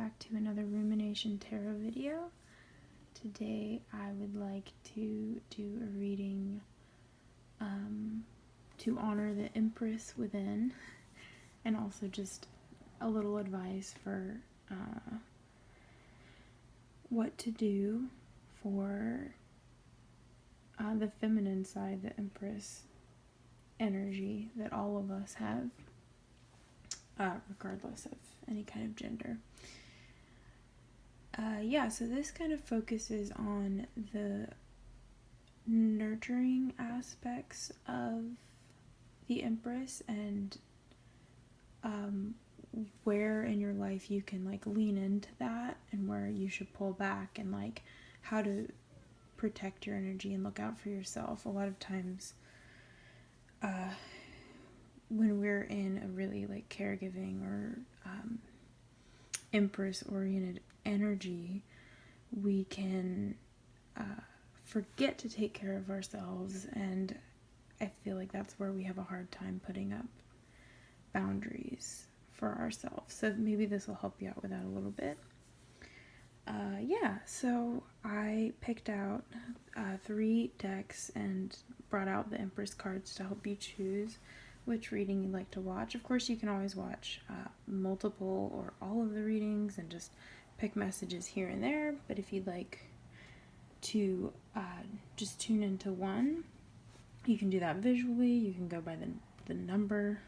back to another Rumination Tarot video. Today I would like to do a reading to honor the Empress within, and also just a little advice for what to do for the feminine side, the Empress energy that all of us have, regardless of any kind of gender. So this kind of focuses on the nurturing aspects of the Empress and where in your life you can like lean into that and where you should pull back, and like how to protect your energy and look out for yourself. A lot of times when we're in a really like caregiving or Empress oriented energy, we can forget to take care of ourselves, and I feel like that's where we have a hard time putting up boundaries for ourselves. So maybe this will help you out with that a little bit. So I picked out 3 decks and brought out the Empress cards to help you choose which reading you'd like to watch. Of course, you can always watch multiple or all of the readings and just pick messages here and there, but if you'd like to just tune into one, you can do that visually. You can go by the number.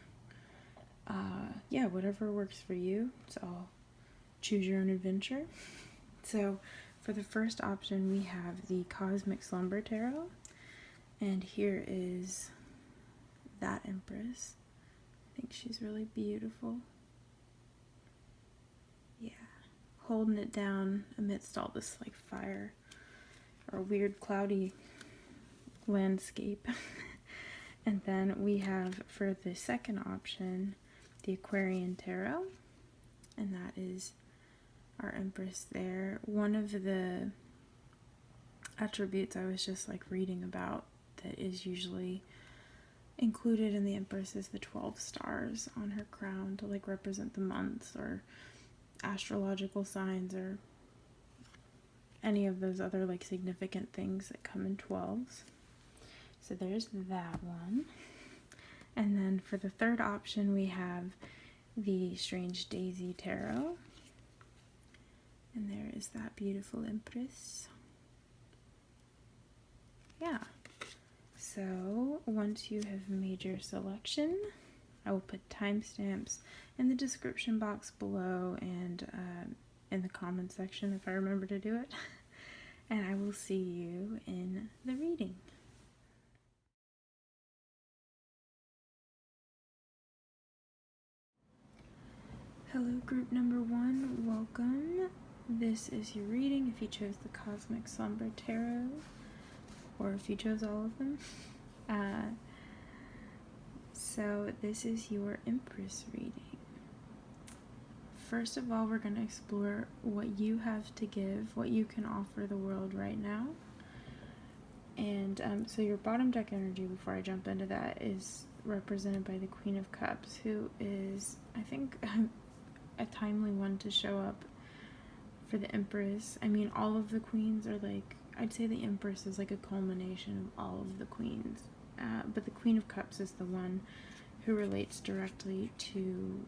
Whatever works for you. It's all choose your own adventure. So for the first option, we have the Cosmic Slumber Tarot, and here is that Empress. I think she's really beautiful. Yeah, holding it down amidst all this like fire or weird cloudy landscape. And then we have for the second option the Aquarian Tarot, and that is our Empress there. One of the attributes I was just like reading about that is usually included in the Empress is the 12 stars on her crown to like represent the months or astrological signs or any of those other like significant things that come in 12s. So there's that one. And then for the third option, we have the Strange Daisy Tarot. And there is that beautiful Empress. Yeah. So once you have made your selection, I will put timestamps in the description box below and in the comment section if I remember to do it. And I will see you in the reading. Hello group number 1, welcome. This is your reading if you chose the Cosmic Slumber Tarot, or if you chose all of them. So this is your Empress reading. First of all, we're going to explore what you have to give, what you can offer the world right now. And so your bottom deck energy, before I jump into that, is represented by the Queen of Cups, who is, I think, a timely one to show up for the Empress. I mean, all of the queens are like, I'd say the Empress is like a culmination of all of the queens. But the Queen of Cups is the one who relates directly to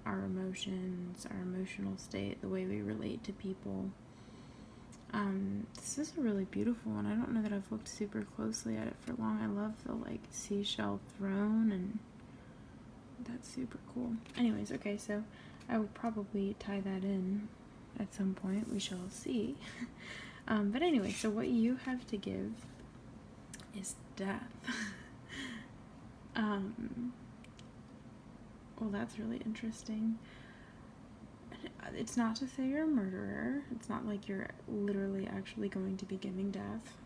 our emotions, our emotional state, the way we relate to people. This is a really beautiful one. I don't know that I've looked super closely at it for long. I love the like seashell throne, and that's super cool. Anyways, okay, so I will probably tie that in at some point. We shall see. But anyway, so what you have to give is death. Well, that's really interesting. It's not to say you're a murderer. It's not like you're literally actually going to be giving death.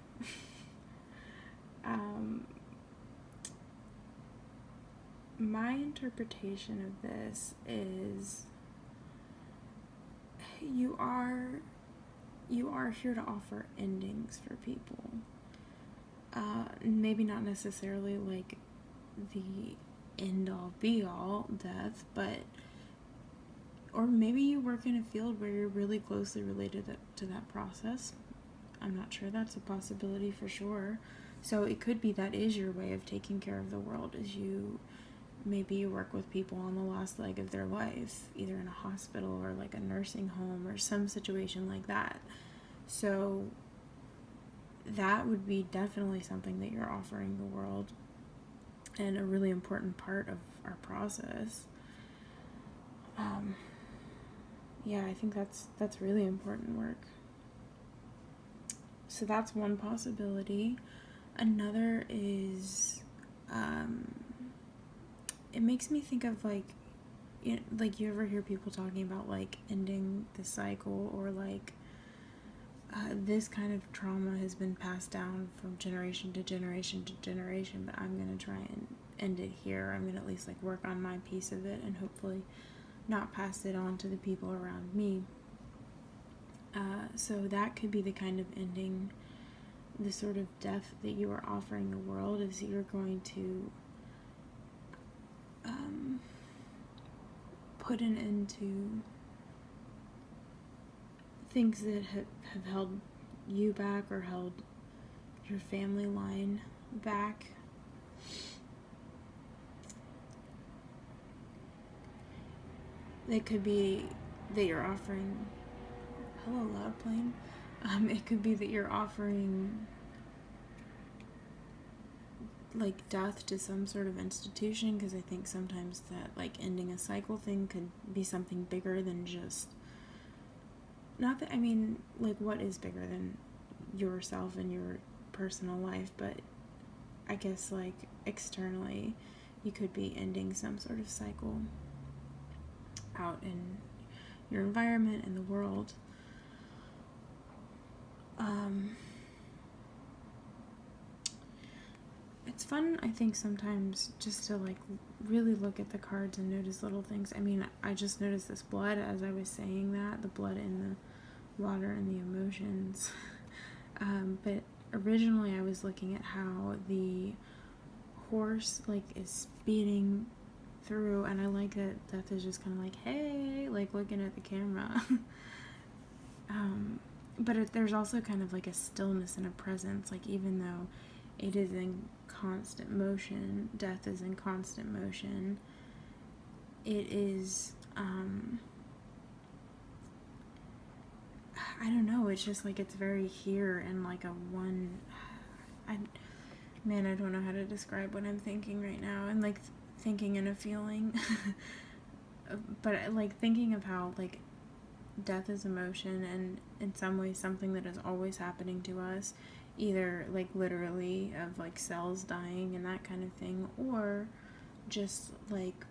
My interpretation of this is you are here to offer endings for people. Maybe not necessarily like the end all be all death, but or maybe you work in a field where you're really closely related to that process. I'm not sure, that's a possibility for sure. So it could be that is your way of taking care of the world, is maybe you work with people on the last leg of their life, either in a hospital or like a nursing home or some situation like that. So that would be definitely something that you're offering the world, and a really important part of our process. Yeah, I think that's really important work. So that's one possibility. Another is, it makes me think of like you ever hear people talking about like ending the cycle, or like this kind of trauma has been passed down from generation to generation to generation, but I'm going to try and end it here. I'm going to at least like work on my piece of it and hopefully not pass it on to the people around me. So that could be the kind of ending, the sort of death that you are offering the world, is that you're going to put an end to things that have held you back or held your family line back. It could be that you're offering, hello loud plane, it could be that you're offering like death to some sort of institution, because I think sometimes that like ending a cycle thing could be something bigger than just, not that, I mean, like what is bigger than yourself and your personal life, but I guess like externally you could be ending some sort of cycle out in your environment and the world. It's fun, I think, sometimes just to like really look at the cards and notice little things. I mean, I just noticed this blood as I was saying that, the blood in the water and the emotions. But originally I was looking at how the horse like is speeding through, and I like that Death is just kind of like, hey, like looking at the camera. But there's also kind of like a stillness and a presence, like even though it is in constant motion, Death is in constant motion, it is, I don't know, it's just like it's very here and like a one, I don't know how to describe what I'm thinking right now, and like thinking and a feeling, but like thinking of how like death is emotion, and in some ways something that is always happening to us, either like literally of like cells dying and that kind of thing, or just like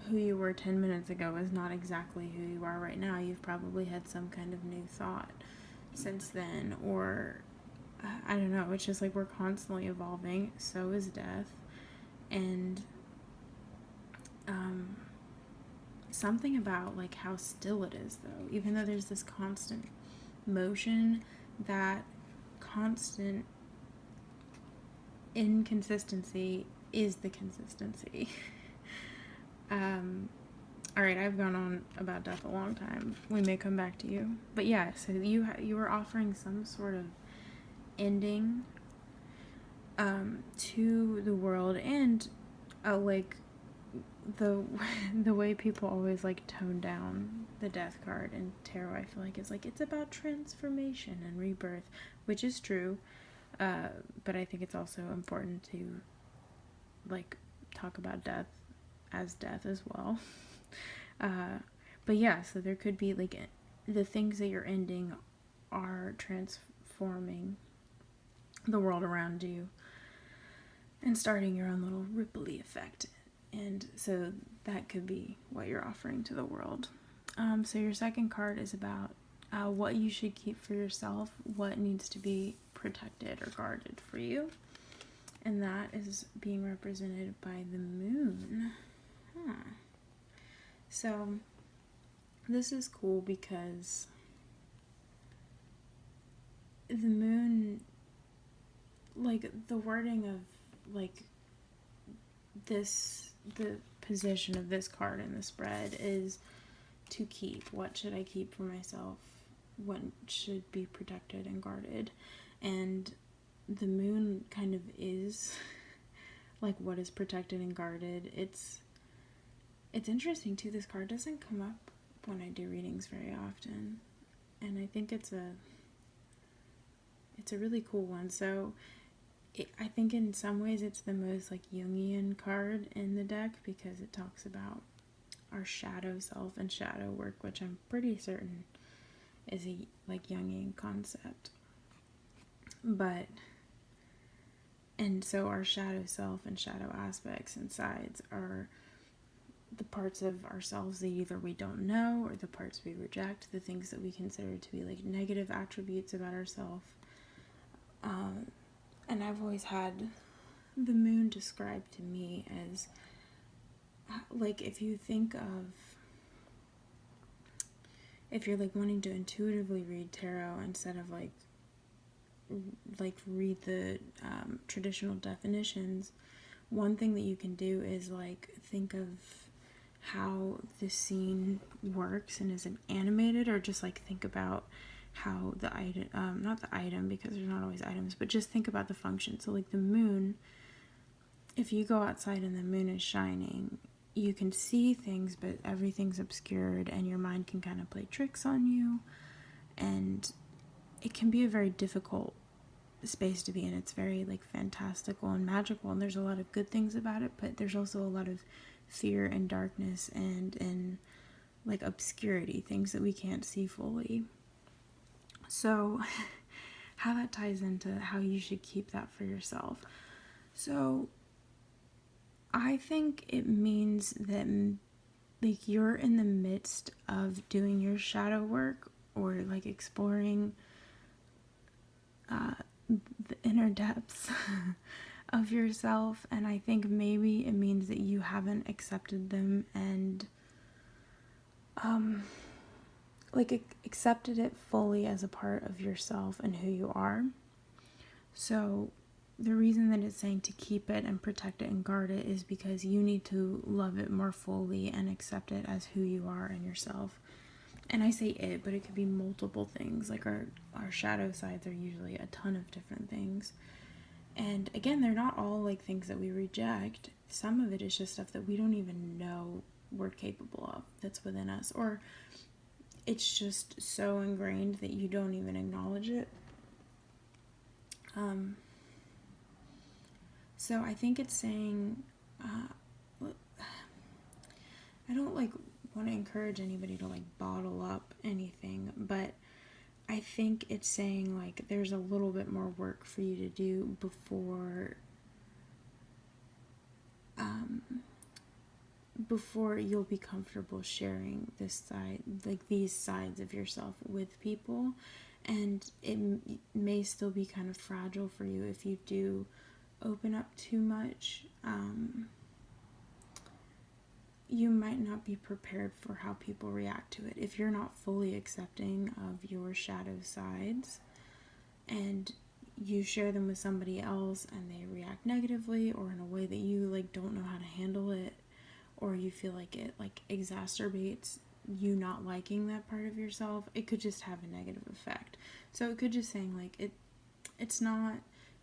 who you were 10 minutes ago is not exactly who you are right now. You've probably had some kind of new thought since then, or I don't know, it's just like we're constantly evolving. So is death. And something about like how still it is, though, even though there's this constant motion, that constant inconsistency is the consistency. Alright, I've gone on about death a long time. We may come back to you. But yeah, so you were offering some sort of ending to the world, and like the way people always like tone down the death card in tarot, I feel like it's about transformation and rebirth, which is true, but I think it's also important to like talk about death as death as well. But yeah, so there could be like the things that you're ending are transforming the world around you and starting your own little ripply effect. And so that could be what you're offering to the world. So your second card is about what you should keep for yourself, what needs to be protected or guarded for you. And that is being represented by the moon. So this is cool because the moon, like the wording of like this, the position of this card in the spread is to keep. What should I keep for myself? What should be protected and guarded? And the moon kind of is like what is protected and guarded. It's interesting too. This card doesn't come up when I do readings very often, and I think it's a really cool one. So I think in some ways it's the most like Jungian card in the deck, because it talks about our shadow self and shadow work, which I'm pretty certain is a like Jungian concept. And so our shadow self and shadow aspects and sides are the parts of ourselves that either we don't know, or the parts we reject, the things that we consider to be like negative attributes about ourselves. And I've always had the moon described to me as like, if you're like wanting to intuitively read tarot instead of like read the traditional definitions, one thing that you can do is like think of how the scene works, and is it animated, or just like think about how the item, not the item because there's not always items, but just think about the function. So like the moon, if you go outside and the moon is shining, you can see things, but everything's obscured, and your mind can kind of play tricks on you, and it can be a very difficult space to be in. It's very like fantastical and magical, and there's a lot of good things about it, but there's also a lot of fear and darkness and like obscurity, things that we can't see fully. So how that ties into how you should keep that for yourself. So I think it means that like you're in the midst of doing your shadow work, or like exploring the inner depths of yourself, and I think maybe it means that you haven't accepted them and like accepted it fully as a part of yourself and who you are. So the reason that it's saying to keep it and protect it and guard it is because you need to love it more fully and accept it as who you are and yourself. And I say it, but it could be multiple things. Like our shadow sides are usually a ton of different things. And again, they're not all like things that we reject. Some of it is just stuff that we don't even know we're capable of, that's within us. Or it's just so ingrained that you don't even acknowledge it. So I think it's saying, I don't like want to encourage anybody to like bottle up anything, but I think it's saying like there's a little bit more work for you to do before you'll be comfortable sharing this side, like these sides of yourself with people. And it may still be kind of fragile for you if you do open up too much. You might not be prepared for how people react to it. If you're not fully accepting of your shadow sides and you share them with somebody else and they react negatively or in a way that you like don't know how to handle it, or you feel like it like exacerbates you not liking that part of yourself, it could just have a negative effect. So it could just saying like it's not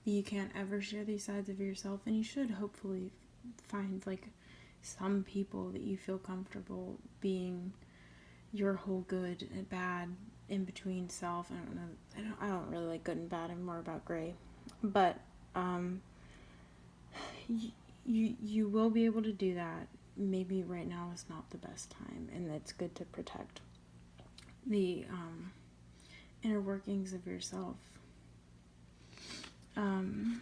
that you can't ever share these sides of yourself, and you should hopefully find like some people that you feel comfortable being your whole good and bad in between self. I don't really like good and bad. I'm more about gray. But you will be able to do that. Maybe right now is not the best time, and it's good to protect the inner workings of yourself. And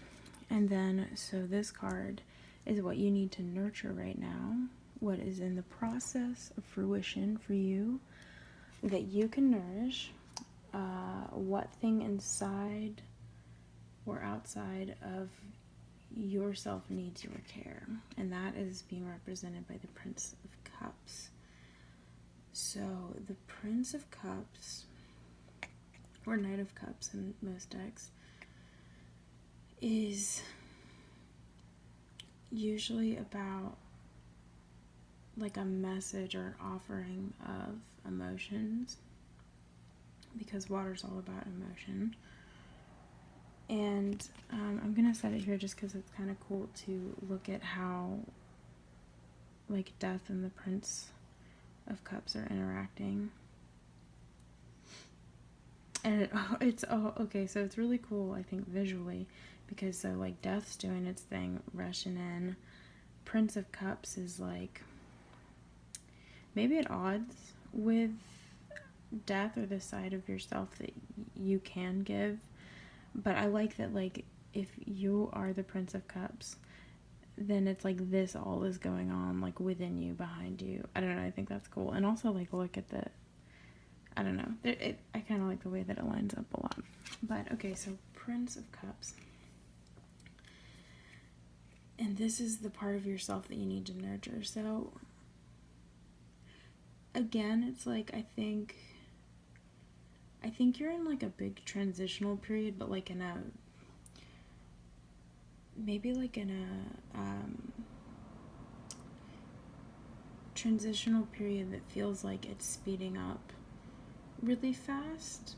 then, so this card is what you need to nurture right now, what is in the process of fruition for you that you can nourish, what thing inside or outside of yourself needs your care, and that is being represented by the Prince of Cups. So the Prince of Cups, or Knight of Cups in most decks, is usually about like a message or offering of emotions, because water's all about emotion. And I'm gonna set it here just because it's kind of cool to look at how like Death and the Prince of Cups are interacting. And it's okay, so it's really cool, I think, visually, because so like Death's doing its thing, rushing in. Prince of Cups is like maybe at odds with Death, or the side of yourself that you can give. But I like that, like, if you are the Prince of Cups, then it's like this all is going on, like, within you, behind you. I don't know, I think that's cool. And also, like, look at the, I don't know, I kind of like the way that it lines up a lot. But, okay, so Prince of Cups. And this is the part of yourself that you need to nurture. So, again, it's like, I think you're in like a big transitional period, but like in a, maybe like in a transitional period that feels like it's speeding up really fast.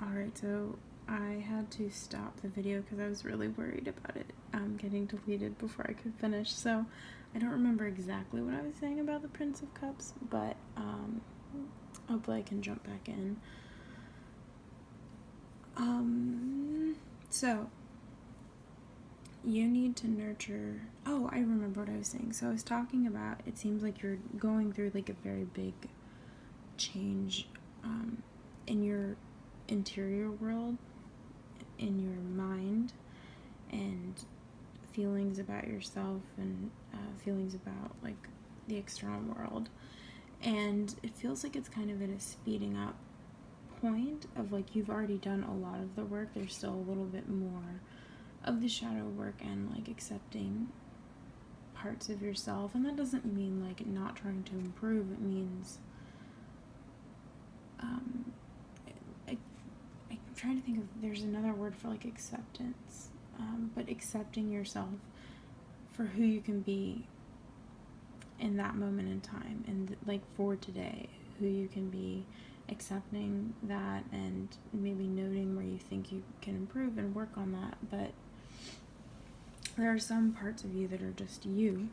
Alright, so I had to stop the video because I was really worried about it getting deleted before I could finish. So I don't remember exactly what I was saying about the Prince of Cups, but hopefully I can jump back in. So you need to nurture. Oh, I remember what I was saying. So I was talking about, it seems like you're going through like a very big change in your interior world, in your mind, and feelings about yourself, and feelings about like the external world. And it feels like it's kind of at a speeding up point of like you've already done a lot of the work. There's still a little bit more of the shadow work and like accepting parts of yourself. And that doesn't mean like not trying to improve. It means I'm trying to think of, there's another word for like acceptance, but accepting yourself for who you can be in that moment in time, and like for today, who you can be, accepting that, and maybe noting where you think you can improve and work on that. But there are some parts of you that are just you.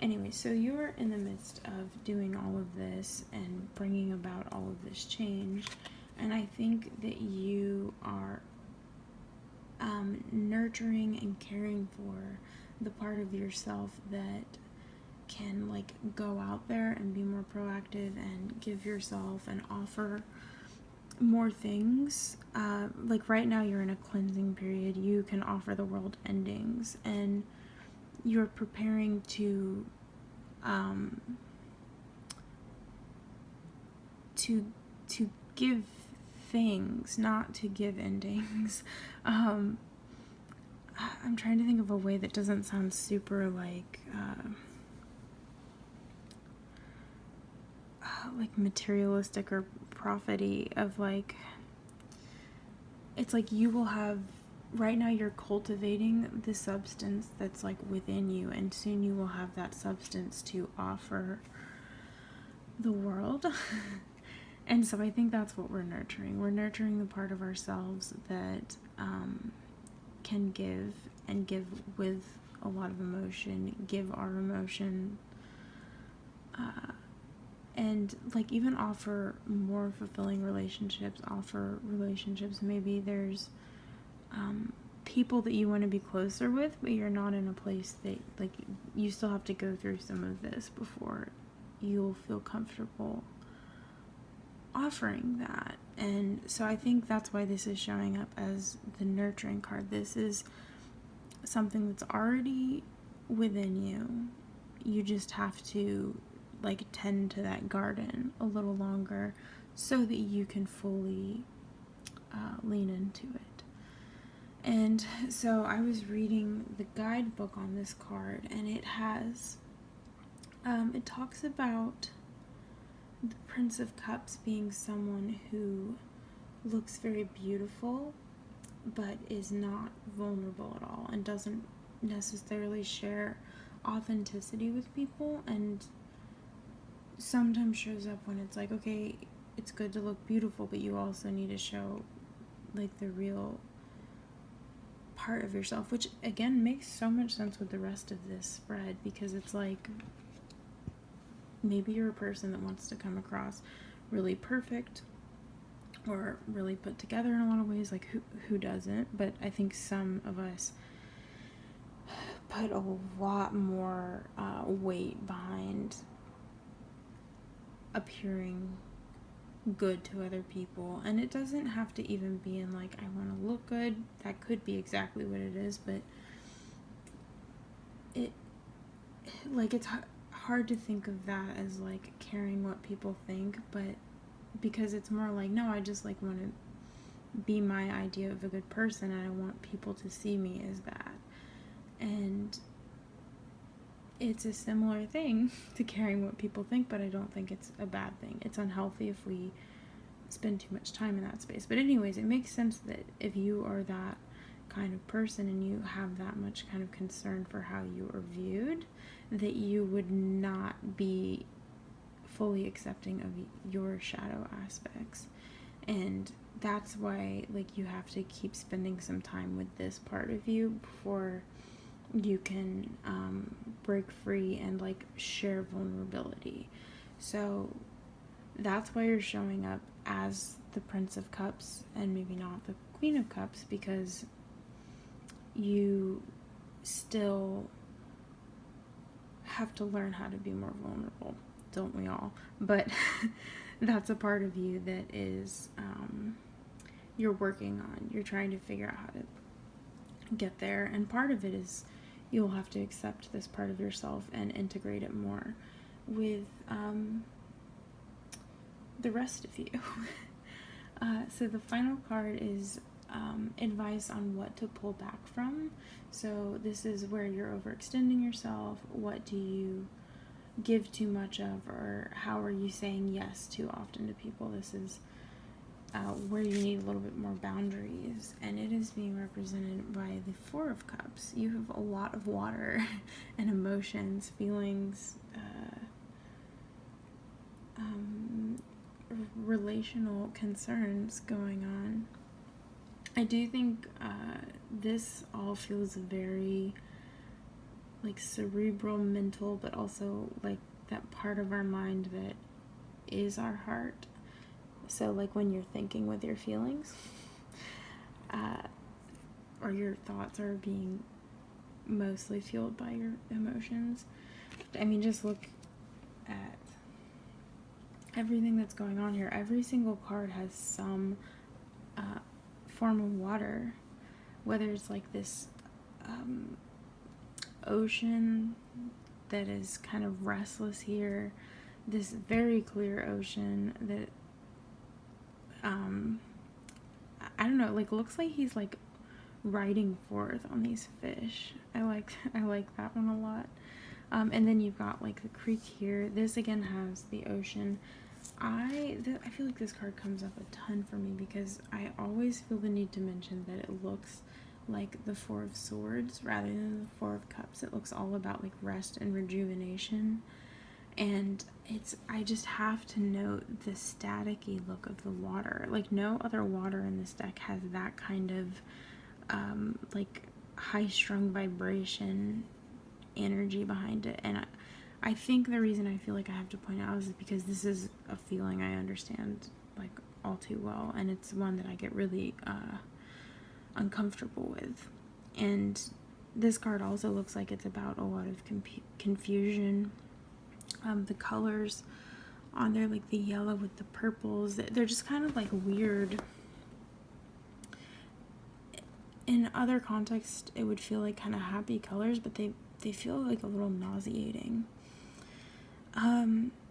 Anyway, so you're in the midst of doing all of this and bringing about all of this change, and I think that you are nurturing and caring for the part of yourself that can like go out there and be more proactive and give yourself and offer more things. Like right now you're in a cleansing period. You can offer the world endings, and you're preparing to give things, not to give endings. I'm trying to think of a way that doesn't sound super like materialistic or profit-y, of like, it's like you will have, right now you're cultivating the substance that's like within you, and soon you will have that substance to offer the world. And so I think that's what we're nurturing. We're nurturing the part of ourselves that can give, and give with a lot of emotion, give our emotion, and like even offer more fulfilling relationships, offer relationships. Maybe there's people that you want to be closer with, but you're not in a place that, like, you still have to go through some of this before you'll feel comfortable offering that. And so I think that's why this is showing up as the nurturing card. This is something that's already within you. You just have to like tend to that garden a little longer so that you can fully lean into it. And so I was reading the guidebook on this card, and it has it talks about the Prince of Cups being someone who looks very beautiful, but is not vulnerable at all and doesn't necessarily share authenticity with people, and sometimes shows up when it's like, okay, it's good to look beautiful, but you also need to show like the real part of yourself, which again makes so much sense with the rest of this spread, because it's like maybe you're a person that wants to come across really perfect or really put together in a lot of ways, like who doesn't, but I think some of us put a lot more weight behind appearing good to other people, and it doesn't have to even be in like, I want to look good. That could be exactly what it is, but it, like, it's hard to think of that as like caring what people think, but because it's more like, no, I just like want to be my idea of a good person, and I want people to see me as that. And it's a similar thing to caring what people think, but I don't think it's a bad thing. It's unhealthy if we spend too much time in that space. But anyways, it makes sense that if you are that kind of person and you have that much kind of concern for how you are viewed, that you would not be fully accepting of your shadow aspects. And that's why, like, you have to keep spending some time with this part of you before you can break free and like share vulnerability. So that's why you're showing up as the Prince of Cups and maybe not the Queen of Cups, because you still have to learn how to be more vulnerable, don't we all? But that's a part of you that is you're working on. You're trying to figure out how to get there, and part of it is you'll have to accept this part of yourself and integrate it more with the rest of you. So the final card is advice on what to pull back from. So this is where you're overextending yourself. What do you give too much of, or how are you saying yes too often to people? This is where you need a little bit more boundaries, and it is being represented by the Four of Cups. You have a lot of water and emotions, feelings, relational concerns going on. I do think this all feels very like cerebral, mental, but also like that part of our mind that is our heart. So like when you're thinking with your feelings, or your thoughts are being mostly fueled by your emotions. I mean, just look at everything that's going on here. Every single card has some form of water, whether it's like this ocean that is kind of restless here, this very clear ocean that I don't know, like looks like he's like riding forth on these fish. I like that one a lot. And then you've got like the creek here. This again has the ocean. I feel like this card comes up a ton for me because I always feel the need to mention that it looks like the Four of Swords rather than the Four of Cups. It looks all about like rest and rejuvenation. And I just have to note the staticky look of the water. Like no other water in this deck has that kind of like high-strung vibration energy behind it. And I think the reason I feel like I have to point out is because this is a feeling I understand like all too well, and it's one that I get really uncomfortable with. And this card also looks like it's about a lot of confusion. The colors on there, like the yellow with the purples, they're just kind of like weird. In other contexts, it would feel like kind of happy colors, but they feel like a little nauseating.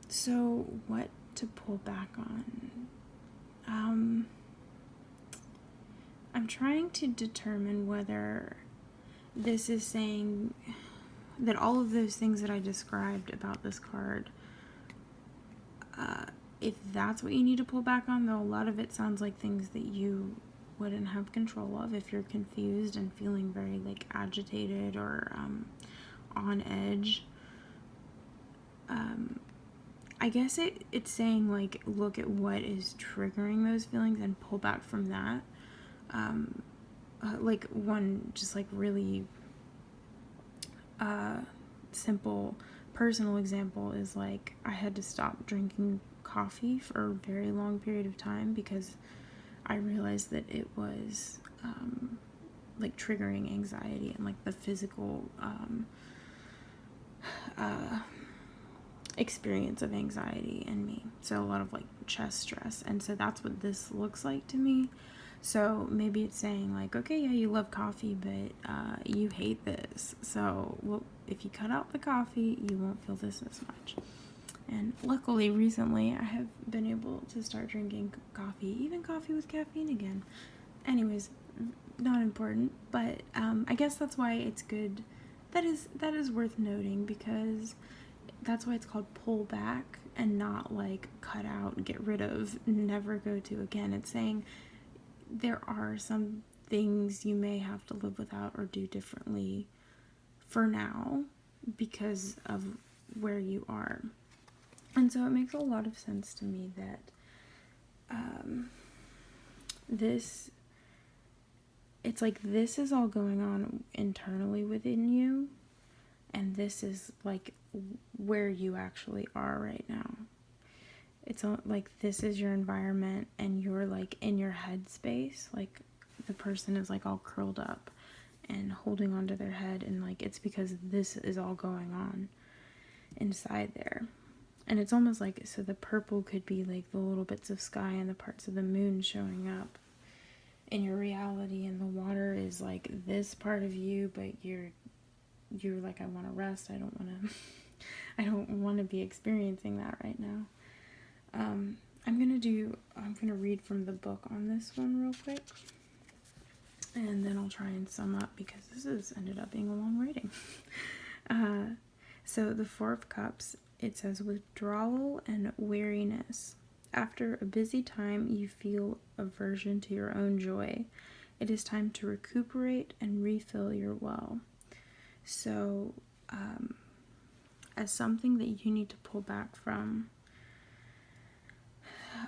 So what to pull back on? I'm trying to determine whether this is saying that all of those things that I described about this card, if that's what you need to pull back on, though a lot of it sounds like things that you wouldn't have control of. If you're confused and feeling very like agitated or on edge, I guess it's saying like look at what is triggering those feelings and pull back from that. Like one just like really simple personal example is like I had to stop drinking coffee for a very long period of time because I realized that it was like triggering anxiety and like the physical experience of anxiety in me. So a lot of like chest stress, and so that's what this looks like to me. So maybe it's saying like, okay, yeah, you love coffee, but you hate this. So well, if you cut out the coffee, you won't feel this as much. And luckily, recently, I have been able to start drinking coffee, even coffee with caffeine again. Anyways, not important, but I guess that's why it's good. That is worth noting, because that's why it's called pull back and not like cut out, get rid of, never go to again. It's saying there are some things you may have to live without or do differently for now because of where you are. And so it makes a lot of sense to me that it's like this is all going on internally within you, and this is like where you actually are right now. It's like this is your environment, and you're like in your head space, like the person is like all curled up and holding onto their head, and like it's because this is all going on inside there. And it's almost like, so the purple could be like the little bits of sky and the parts of the moon showing up in your reality, and the water is like this part of you, but you're like, I want to rest, I don't want to be experiencing that right now. I'm gonna read from the book on this one real quick, and then I'll try and sum up, because this has ended up being a long reading. So the Four of Cups, it says withdrawal and weariness. After a busy time, you feel aversion to your own joy. It is time to recuperate and refill your well. So, as something that you need to pull back from,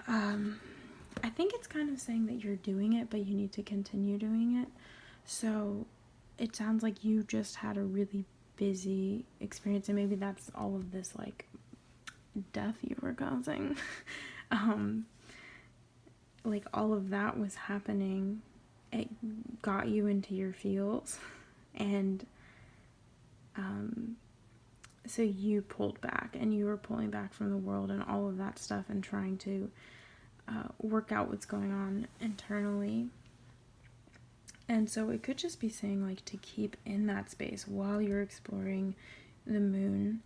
I think it's kind of saying that you're doing it, but you need to continue doing it. So it sounds like you just had a really busy experience, and maybe that's all of this like death you were causing. Like all of that was happening. It got you into your feels, and so you pulled back, and you were pulling back from the world and all of that stuff, and trying to work out what's going on internally. And so it could just be saying like to keep in that space while you're exploring the moon.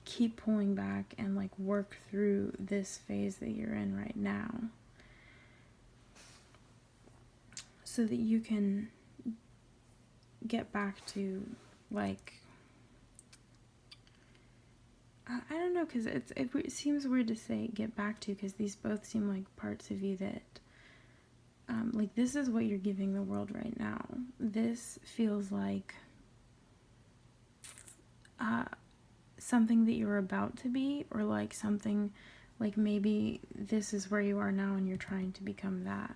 Keep pulling back and like work through this phase that you're in right now, so that you can get back to like, I don't know, because it seems weird to say get back to, because these both seem like parts of you that like this is what you're giving the world right now. This feels like something that you're about to be, or like something like maybe this is where you are now and you're trying to become that.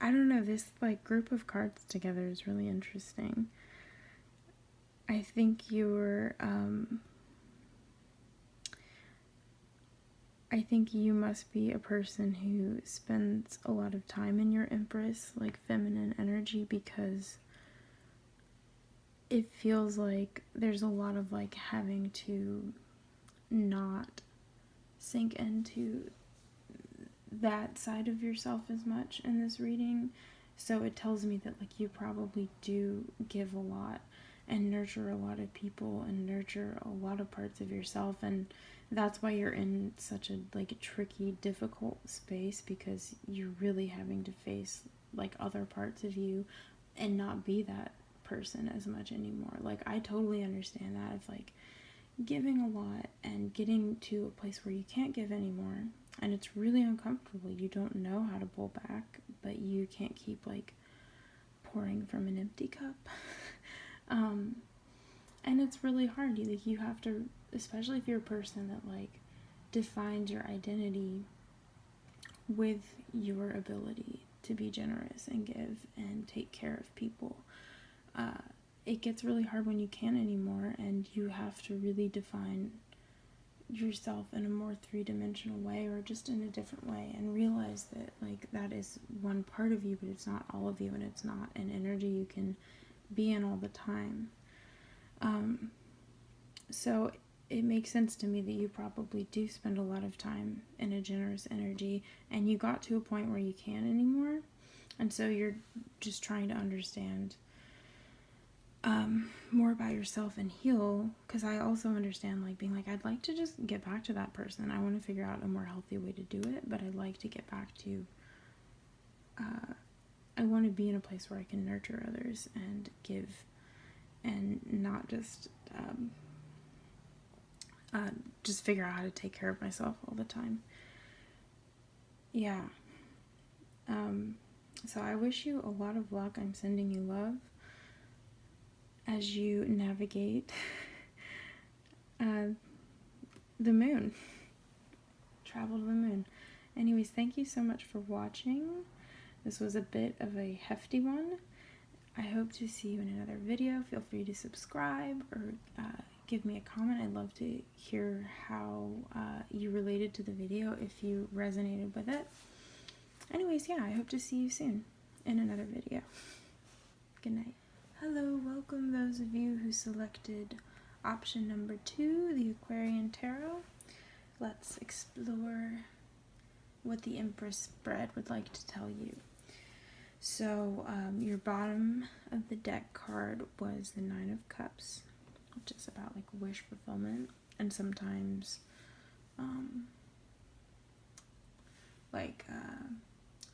I don't know, this like group of cards together is really interesting. I think I think you must be a person who spends a lot of time in your Empress, like feminine energy, because it feels like there's a lot of like having to not sink into that side of yourself as much in this reading. So it tells me that like you probably do give a lot and nurture a lot of people and nurture a lot of parts of yourself, and that's why you're in such a like a tricky, difficult space, because you're really having to face like other parts of you and not be that person as much anymore. Like I totally understand that, if like giving a lot and getting to a place where you can't give anymore, and it's really uncomfortable. You don't know how to pull back, but you can't keep like pouring from an empty cup. And it's really hard. You have to, especially if you're a person that like defines your identity with your ability to be generous and give and take care of people. It gets really hard when you can't anymore, and you have to really define yourself in a more three-dimensional way, or just in a different way, and realize that like that is one part of you, but it's not all of you, and it's not an energy you can be in all the time. So it makes sense to me that you probably do spend a lot of time in a generous energy, and you got to a point where you can't anymore, and so you're just trying to understand more about yourself and heal. Because I also understand like being like, I'd like to just get back to that person. I want to figure out a more healthy way to do it, but I'd like to get back to I want to be in a place where I can nurture others and give, and not just figure out how to take care of myself all the time. Yeah. So I wish you a lot of luck. I'm sending you love as you navigate the moon. Travel to the moon. Anyways, thank you so much for watching. This was a bit of a hefty one. I hope to see you in another video. Feel free to subscribe or give me a comment. I'd love to hear how you related to the video, if you resonated with it. Anyways, yeah, I hope to see you soon in another video. Good night. Hello, welcome those of you who selected option number 2, the Aquarian Tarot. Let's explore what the Empress spread would like to tell you. So, your bottom of the deck card was the 9 of Cups, which is about like wish fulfillment, and sometimes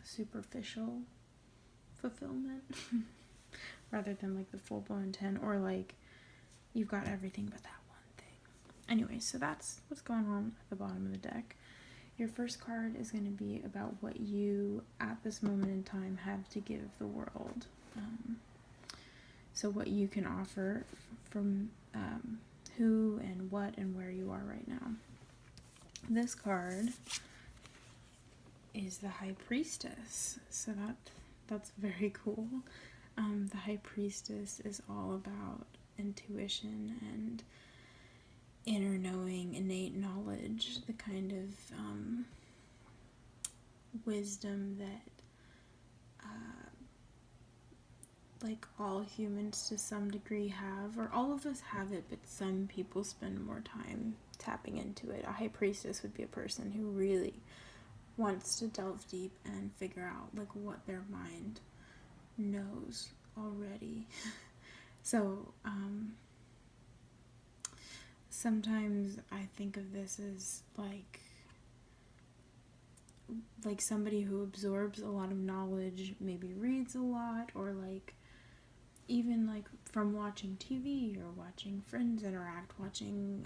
superficial fulfillment rather than like the full-blown 10, or like you've got everything but that one thing. Anyway, so that's what's going on at the bottom of the deck. Your first card is going to be about what you at this moment in time have to give the world. So what you can offer from who and what and where you are right now. This card is the High Priestess. So that's very cool. The High Priestess is all about intuition and inner knowing, innate knowledge, the kind of wisdom that like all humans to some degree have, or all of us have it, but some people spend more time tapping into it. A High Priestess would be a person who really wants to delve deep and figure out like what their mind knows already. So sometimes I think of this as like somebody who absorbs a lot of knowledge, maybe reads a lot, or like even like from watching TV or watching friends interact, watching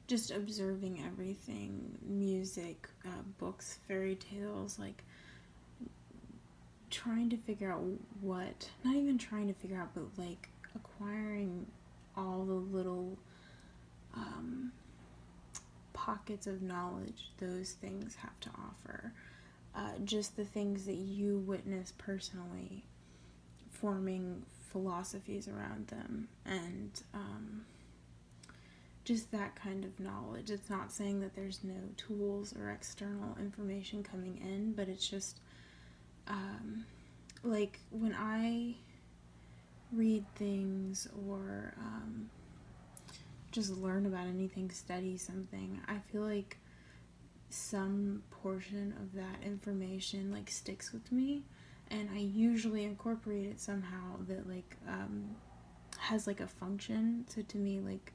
just observing everything, music, books, fairy tales, like trying to figure out what, not even trying to figure out, but like acquiring all the little pockets of knowledge those things have to offer. Just the things that you witness personally, forming philosophies around them, and just that kind of knowledge. It's not saying that there's no tools or external information coming in, but it's just like when I read things or just learn about anything, study something, I feel like some portion of that information like sticks with me, and I usually incorporate it somehow that like has like a function. So to me, like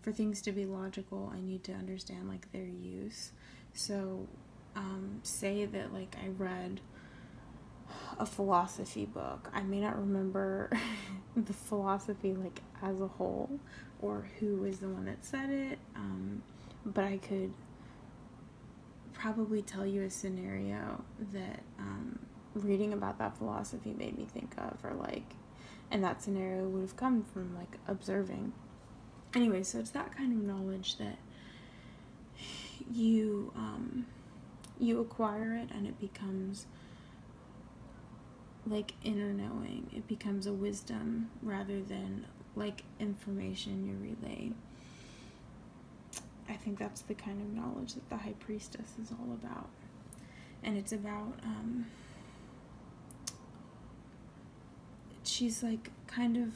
for things to be logical, I need to understand like their use. So say that like I read a philosophy book. I may not remember the philosophy like as a whole or who was the one that said it, but I could probably tell you a scenario that reading about that philosophy made me think of, or like, and that scenario would have come from like observing. Anyway, so it's that kind of knowledge that you acquire it, and it becomes like inner knowing. It becomes a wisdom rather than like information you relay. I think that's the kind of knowledge that the High Priestess is all about. And it's about, she's like kind of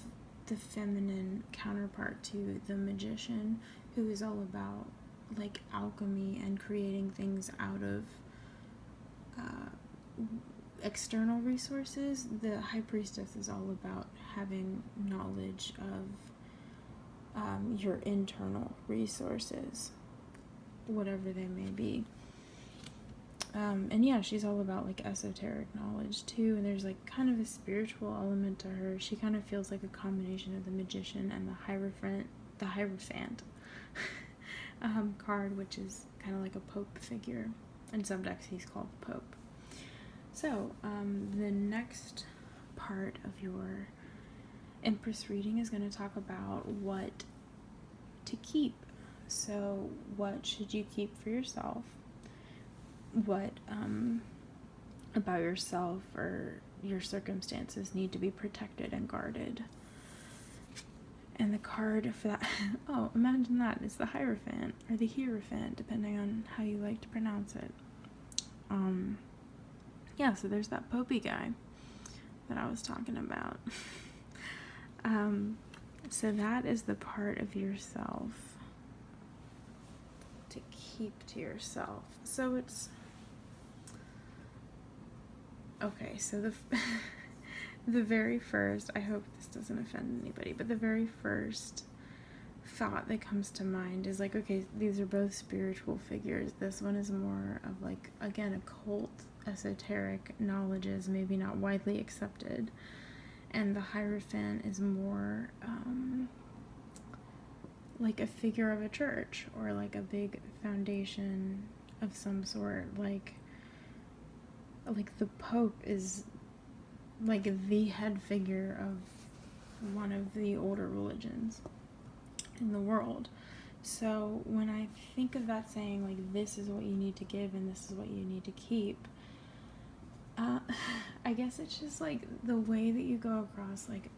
the feminine counterpart to the magician, who is all about like alchemy and creating things out of external resources. The High Priestess is all about having knowledge of your internal resources, whatever they may be. And yeah, she's all about like esoteric knowledge too, and there's like kind of a spiritual element to her. She kind of feels like a combination of the magician and the Hierophant card, which is kind of like a pope figure. In some decks he's called the Pope. So the next part of your Empress reading is going to talk about what to keep. So what should you keep for yourself? What about yourself or your circumstances need to be protected and guarded? And the card for that, oh, imagine that, is the Hierophant, or the Hierophant, depending on how you like to pronounce it. Yeah, so there's that popey guy that I was talking about. So that is the part of yourself to keep to yourself. So it's, okay, so the very first, I hope this doesn't offend anybody, but the very first thought that comes to mind is like, okay, these are both spiritual figures. This one is more of like, again, occult, esoteric knowledges, maybe not widely accepted. And the Hierophant is more like a figure of a church, or like a big foundation of some sort. Like the Pope is like the head figure of one of the older religions in the world. So when I think of that saying, like, this is what you need to give and this is what you need to keep, I guess it's just like the way that you go across, like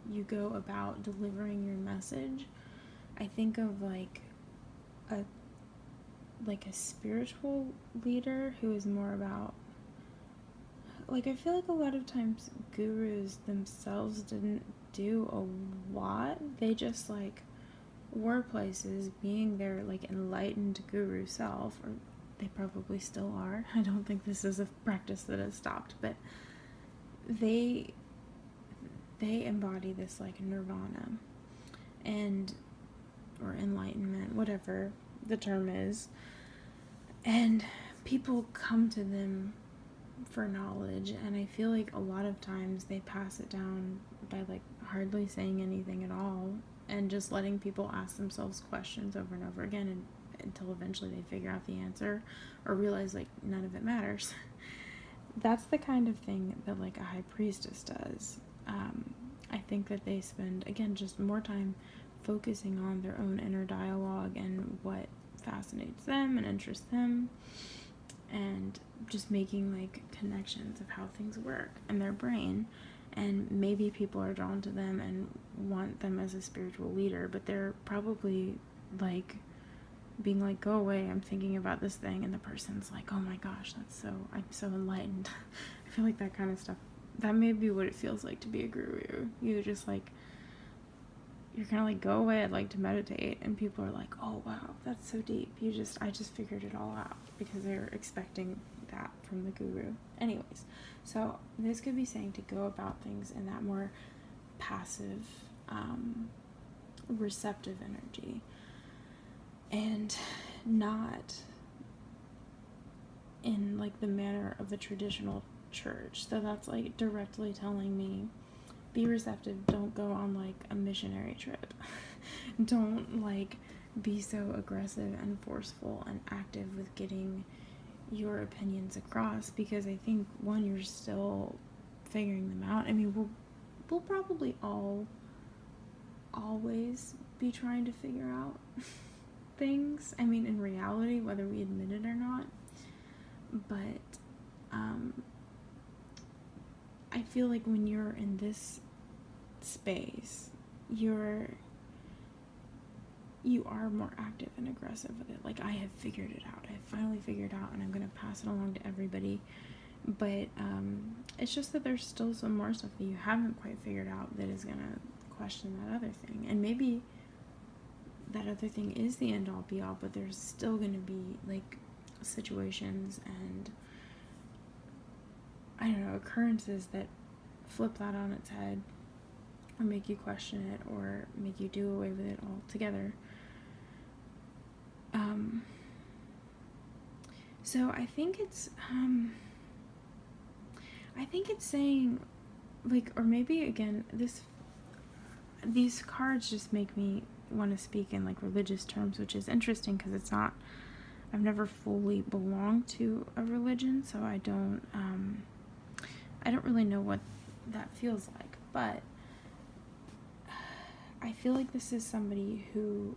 you go about delivering your message. I think of like a spiritual leader who is more about, like, I feel like a lot of times gurus themselves didn't do a lot. They just like were places being their like enlightened guru self, or they probably still are. I don't think this is a practice that has stopped, but they embody this like nirvana and or enlightenment, whatever the term is, and people come to them for knowledge, and I feel like a lot of times they pass it down by like hardly saying anything at all and just letting people ask themselves questions over and over again, and until eventually they figure out the answer or realize like none of it matters. That's the kind of thing that like a High Priestess does. I think that they spend, again, just more time focusing on their own inner dialogue and what fascinates them and interests them, and just making like connections of how things work in their brain. And maybe people are drawn to them and want them as a spiritual leader, but they're probably like being like, go away, I'm thinking about this thing, and the person's like, oh my gosh, I'm so enlightened. I feel like that kind of stuff, that may be what it feels like to be a guru. You just like, you're kind of like, go away, I'd like to meditate, and people are like, oh wow, that's so deep. I just figured it all out, because they're expecting that from the guru. Anyways, so this could be saying to go about things in that more passive, receptive energy, and not in like the manner of a traditional church. So that's like directly telling me, be receptive, don't go on like a missionary trip. Don't like be so aggressive and forceful and active with getting your opinions across, because I think, one, you're still figuring them out. I mean, we'll probably always be trying to figure out things. I mean, in reality, whether we admit it or not. But I feel like when you're in this space, you are more active and aggressive with it. Like, I have figured it out. I have finally figured out, and I'm going to pass it along to everybody. But it's just that there's still some more stuff that you haven't quite figured out that is going to question that other thing. And maybe that other thing is the end-all be-all, but there's still going to be, like, situations and, I don't know, occurrences that flip that on its head, or make you question it, or make you do away with it altogether. So I think it's saying, like, or maybe again, these cards just make me want to speak in like religious terms, which is interesting because it's not, I've never fully belonged to a religion, so I don't really know what that feels like. But I feel like this is somebody who,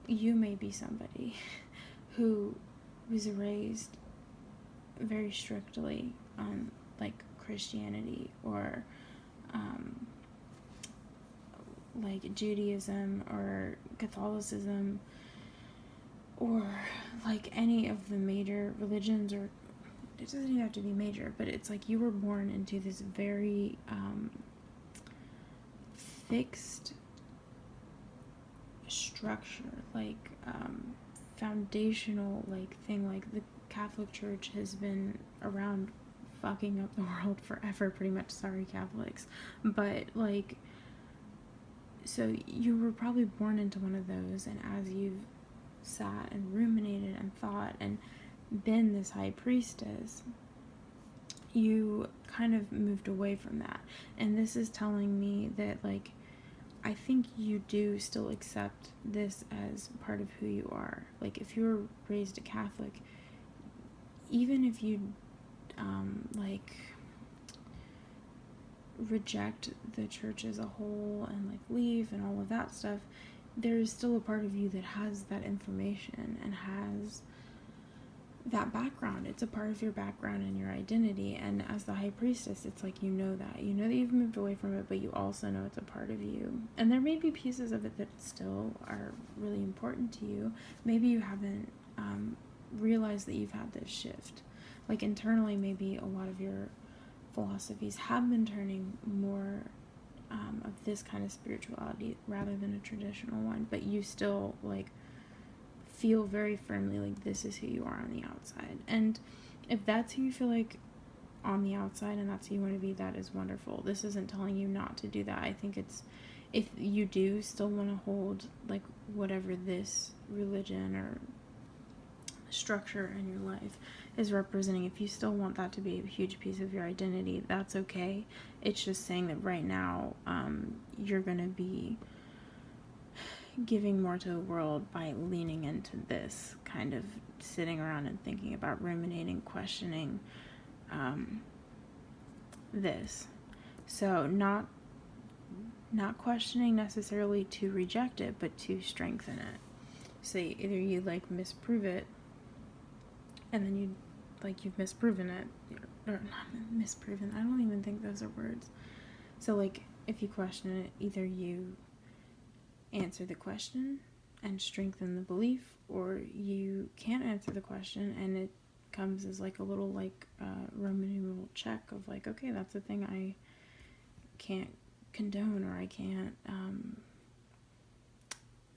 you may be somebody who was raised very strictly on like Christianity, or like Judaism or Catholicism, or like any of the major religions, or it doesn't even have to be major, but it's like you were born into this very fixed structure, like foundational like thing. Like the Catholic Church has been around fucking up the world forever, pretty much. Sorry, Catholics. But like, so you were probably born into one of those, and as you've sat and ruminated and thought and been this high priestess, you kind of moved away from that. And this is telling me that, like, I think you do still accept this as part of who you are. Like, if you were raised a Catholic, even if you like reject the church as a whole and like leave and all of that stuff, there is still a part of you that has that information and has that background. It's a part of your background and your identity. And as the high priestess, it's like, you know that you've moved away from it, but you also know it's a part of you. And there may be pieces of it that still are really important to you. Maybe you haven't realized that you've had this shift. Like internally, maybe a lot of your philosophies have been turning more of this kind of spirituality rather than a traditional one, but you still like feel very firmly like this is who you are on the outside. And if that's who you feel like on the outside and that's who you want to be, that is wonderful. This isn't telling you not to do that. I think it's, if you do still want to hold like whatever this religion or structure in your life is representing, if you still want that to be a huge piece of your identity, that's okay. It's just saying that right now you're going to be giving more to the world by leaning into this, kind of sitting around and thinking about, ruminating, questioning this. So not questioning necessarily to reject it, but to strengthen it. So either you like misprove it, and then you like you've misproven it, or not misproven, I don't even think those are words. So like if you question it, either you answer the question and strengthen the belief, or you can't answer the question and it comes as like a little like Roman numeral check of like, okay, that's a thing I can't condone, or I can't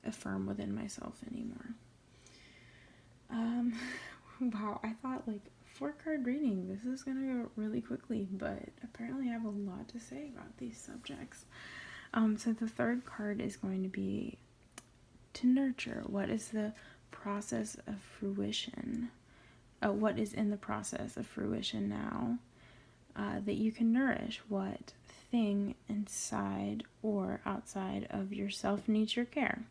affirm within myself anymore. Wow, I thought like 4-card reading, this is gonna go really quickly, but apparently I have a lot to say about these subjects. So the third card is going to be to nurture. What is the process of fruition? What is in the process of fruition now? that you can nourish what thing inside or outside of yourself needs your care.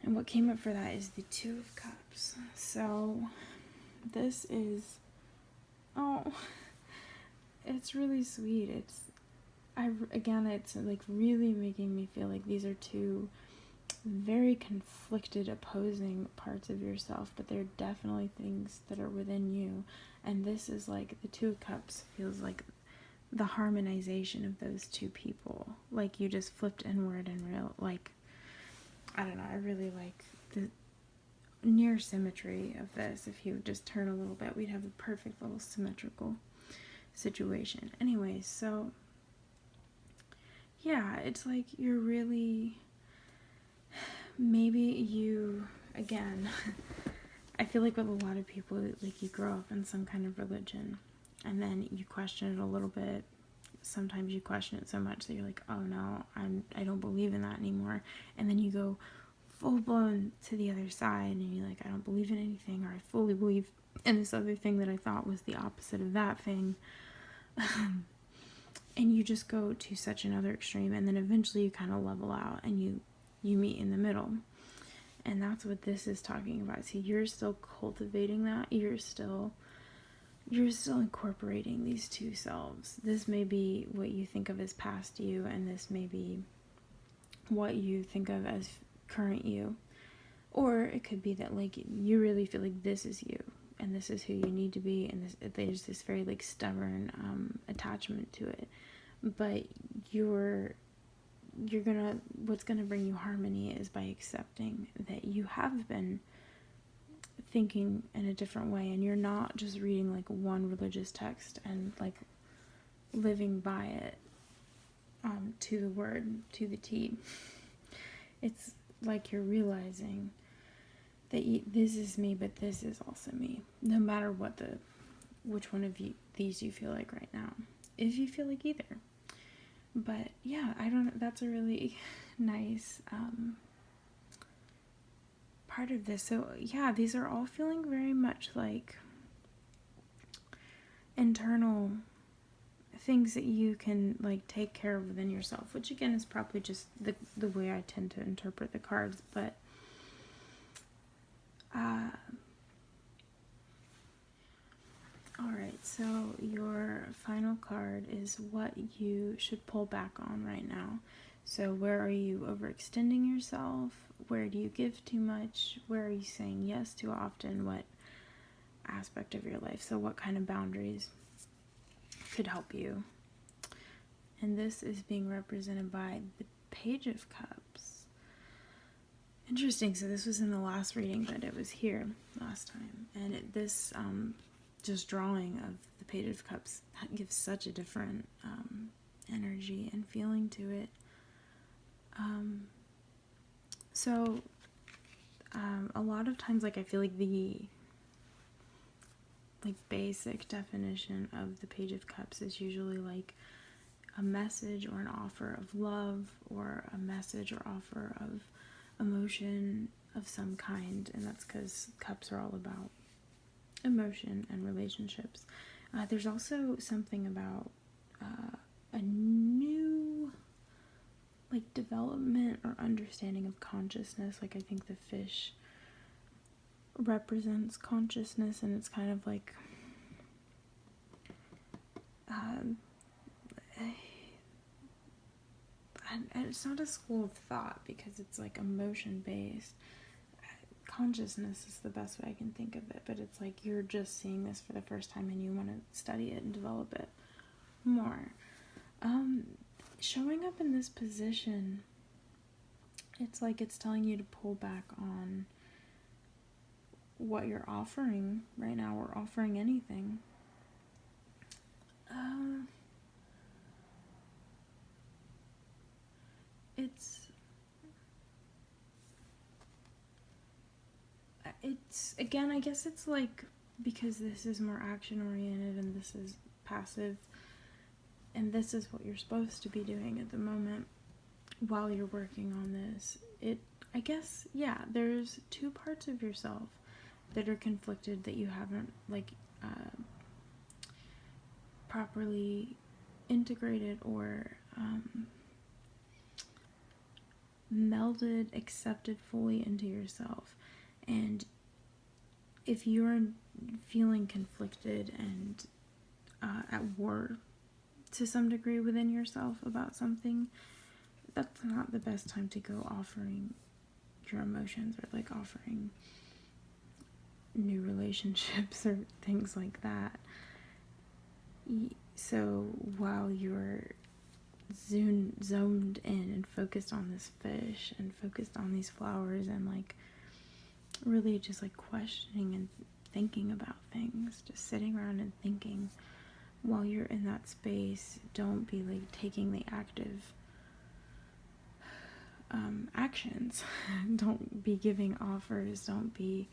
And what came up for that is the Two of Cups. So this is, oh, it's really sweet. It's like really making me feel like these are two very conflicted, opposing parts of yourself, but they're definitely things that are within you. And this is like the Two of Cups feels like the harmonization of those two people. Like you just flipped inward and real, like, I don't know, I really like the near symmetry of this. If you would just turn a little bit, we'd have a perfect little symmetrical situation. Anyways, so yeah, it's like you're really, maybe you, again, I feel like with a lot of people, like you grow up in some kind of religion and then you question it a little bit. Sometimes you question it so much that you're like, oh no, I don't believe in that anymore. And then you go full blown to the other side and you're like, I don't believe in anything, or I fully believe in this other thing that I thought was the opposite of that thing. And you just go to such another extreme, and then eventually you kind of level out and you meet in the middle. And that's what this is talking about. So you're still cultivating that. You're still incorporating these two selves. This may be what you think of as past you, and this may be what you think of as current you. Or it could be that like you really feel like this is you and this is who you need to be, and there's this very like stubborn attachment to it. But what's gonna bring you harmony is by accepting that you have been thinking in a different way, and you're not just reading like one religious text and like living by it to the word, to the T. It's like you're realizing that this is me, but this is also me, no matter which one of these you feel like right now, if you feel like either. But yeah, that's a really nice part of this. So yeah, these are all feeling very much like internal things that you can like take care of within yourself, which again is probably just the way I tend to interpret the cards. But alright, so your final card is what you should pull back on right now. So where are you overextending yourself? Where do you give too much? Where are you saying yes too often? What aspect of your life? So what kind of boundaries could help you? And this is being represented by the Page of Cups. Interesting. So this was in the last reading, but it was here last time. And this just drawing of the Page of Cups gives such a different energy and feeling to it. So a lot of times, like I feel like the basic definition of the Page of Cups is usually like a message or an offer of love, or a message or offer of emotion of some kind, and that's because cups are all about emotion and relationships. There's also something about a new like development or understanding of consciousness. Like I think the fish represents consciousness, and it's kind of like and it's not a school of thought because it's like emotion based. Consciousness is the best way I can think of it, but it's like you're just seeing this for the first time and you want to study it and develop it more. Showing up in this position, it's like it's telling you to pull back on what you're offering right now, or offering anything. It's again, I guess it's like, because this is more action oriented and this is passive, and this is what you're supposed to be doing at the moment while you're working on this. I guess, yeah, there's two parts of yourself that are conflicted that you haven't properly integrated or melded, accepted fully into yourself. And if you're feeling conflicted and at war to some degree within yourself about something, that's not the best time to go offering your emotions or like offering new relationships or things like that. So while you're zoned in and focused on this fish and focused on these flowers and like really just like questioning and thinking about things, just sitting around and thinking, while you're in that space, don't be like taking the active actions. Don't be giving offers. Don't be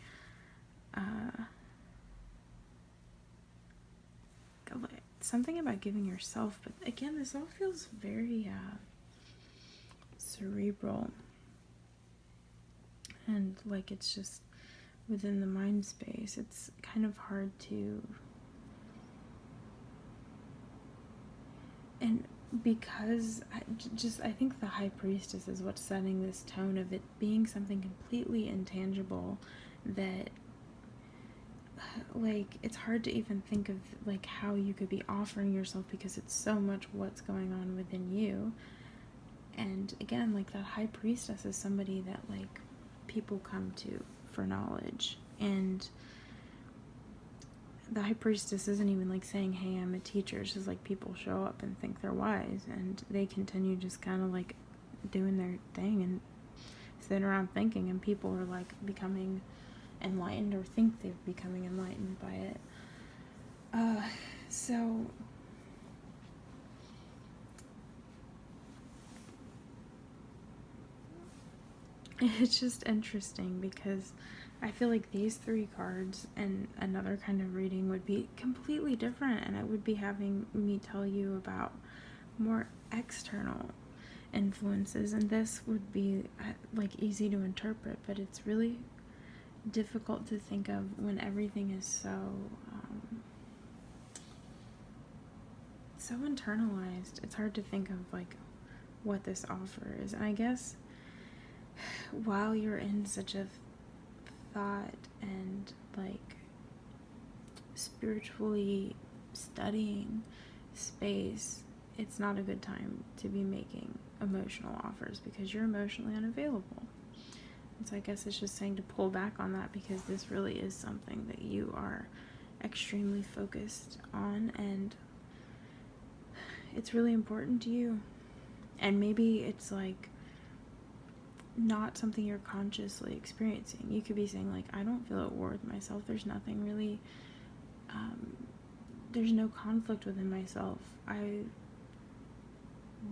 something about giving yourself. But again, this all feels very cerebral, and like it's just within the mind space. It's kind of hard to, and because I think the High Priestess is what's setting this tone of it being something completely intangible that like it's hard to even think of like how you could be offering yourself, because it's so much what's going on within you. And again, like that High Priestess is somebody that like people come to for knowledge, and the High Priestess isn't even like saying, hey, I'm a teacher. It's just like people show up and think they're wise, and they continue just kind of like doing their thing and sitting around thinking, and people are like becoming enlightened or think they're becoming enlightened by it. So it's just interesting because I feel like these three cards and another kind of reading would be completely different, and it would be having me tell you about more external influences, and this would be like easy to interpret, but it's really difficult to think of when everything is so internalized. It's hard to think of like what this offer is. And I guess while you're in such a thought and like spiritually studying space, it's not a good time to be making emotional offers because you're emotionally unavailable. And so I guess it's just saying to pull back on that, because this really is something that you are extremely focused on, and it's really important to you. And maybe it's like not something you're consciously experiencing. You could be saying like, I don't feel at war with myself. There's nothing really, there's no conflict within myself. I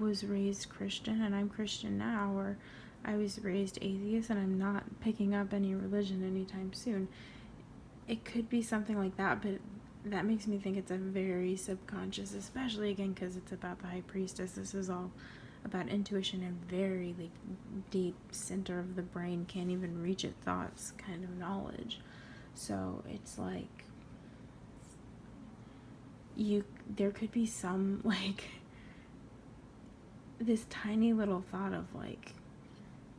was raised Christian and I'm Christian now, or I was raised atheist and I'm not picking up any religion anytime soon. It could be something like that, but that makes me think it's a very subconscious, especially again because it's about the High Priestess. This is all about intuition and very like deep center of the brain, can't even reach it thoughts kind of knowledge. So it's like there could be some like this tiny little thought of like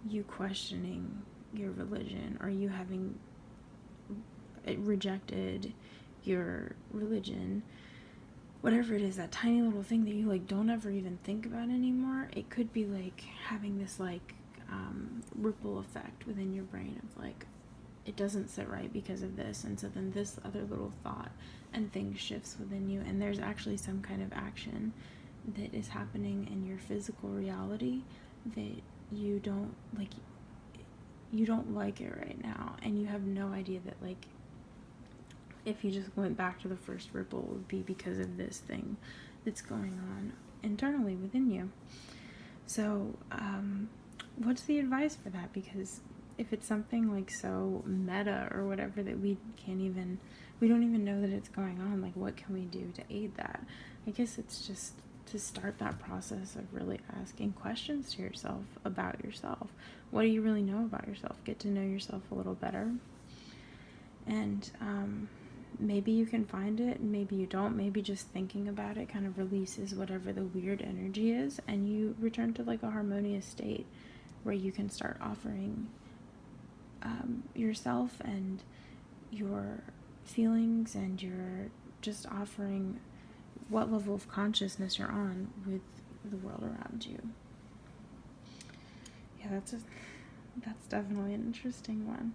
you questioning your religion, or you having rejected your religion, whatever it is, that tiny little thing that you like don't ever even think about anymore. It could be like having this like ripple effect within your brain of like, it doesn't sit right because of this, and so then this other little thought and thing shifts within you, and there's actually some kind of action that is happening in your physical reality that you don't like it right now, and you have no idea that like if you just went back to the first ripple, it would be because of this thing that's going on internally within you. So what's the advice for that? Because if it's something like so meta or whatever that we don't even know that it's going on, like what can we do to aid that? I guess it's just to start that process of really asking questions to yourself about yourself. What do you really know about yourself? Get to know yourself a little better. And maybe you can find it, maybe you don't. Maybe just thinking about it kind of releases whatever the weird energy is, and you return to like a harmonious state where you can start offering yourself and your feelings, and you're just offering what level of consciousness you're on with the world around you. Yeah, that's definitely an interesting one.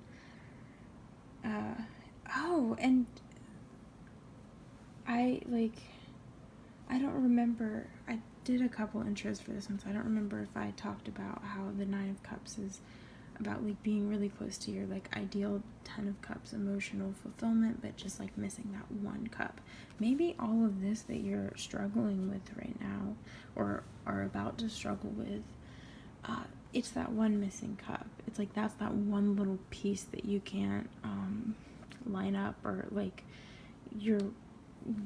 Oh, and I don't remember, I did a couple intros for this one, so I don't remember if I talked about how the Nine of Cups is about like being really close to your like ideal Ten of Cups emotional fulfillment, but just like missing that one cup. Maybe all of this that you're struggling with right now, or are about to struggle with, it's that one missing cup. It's like that's that one little piece that you can't line up, or like you're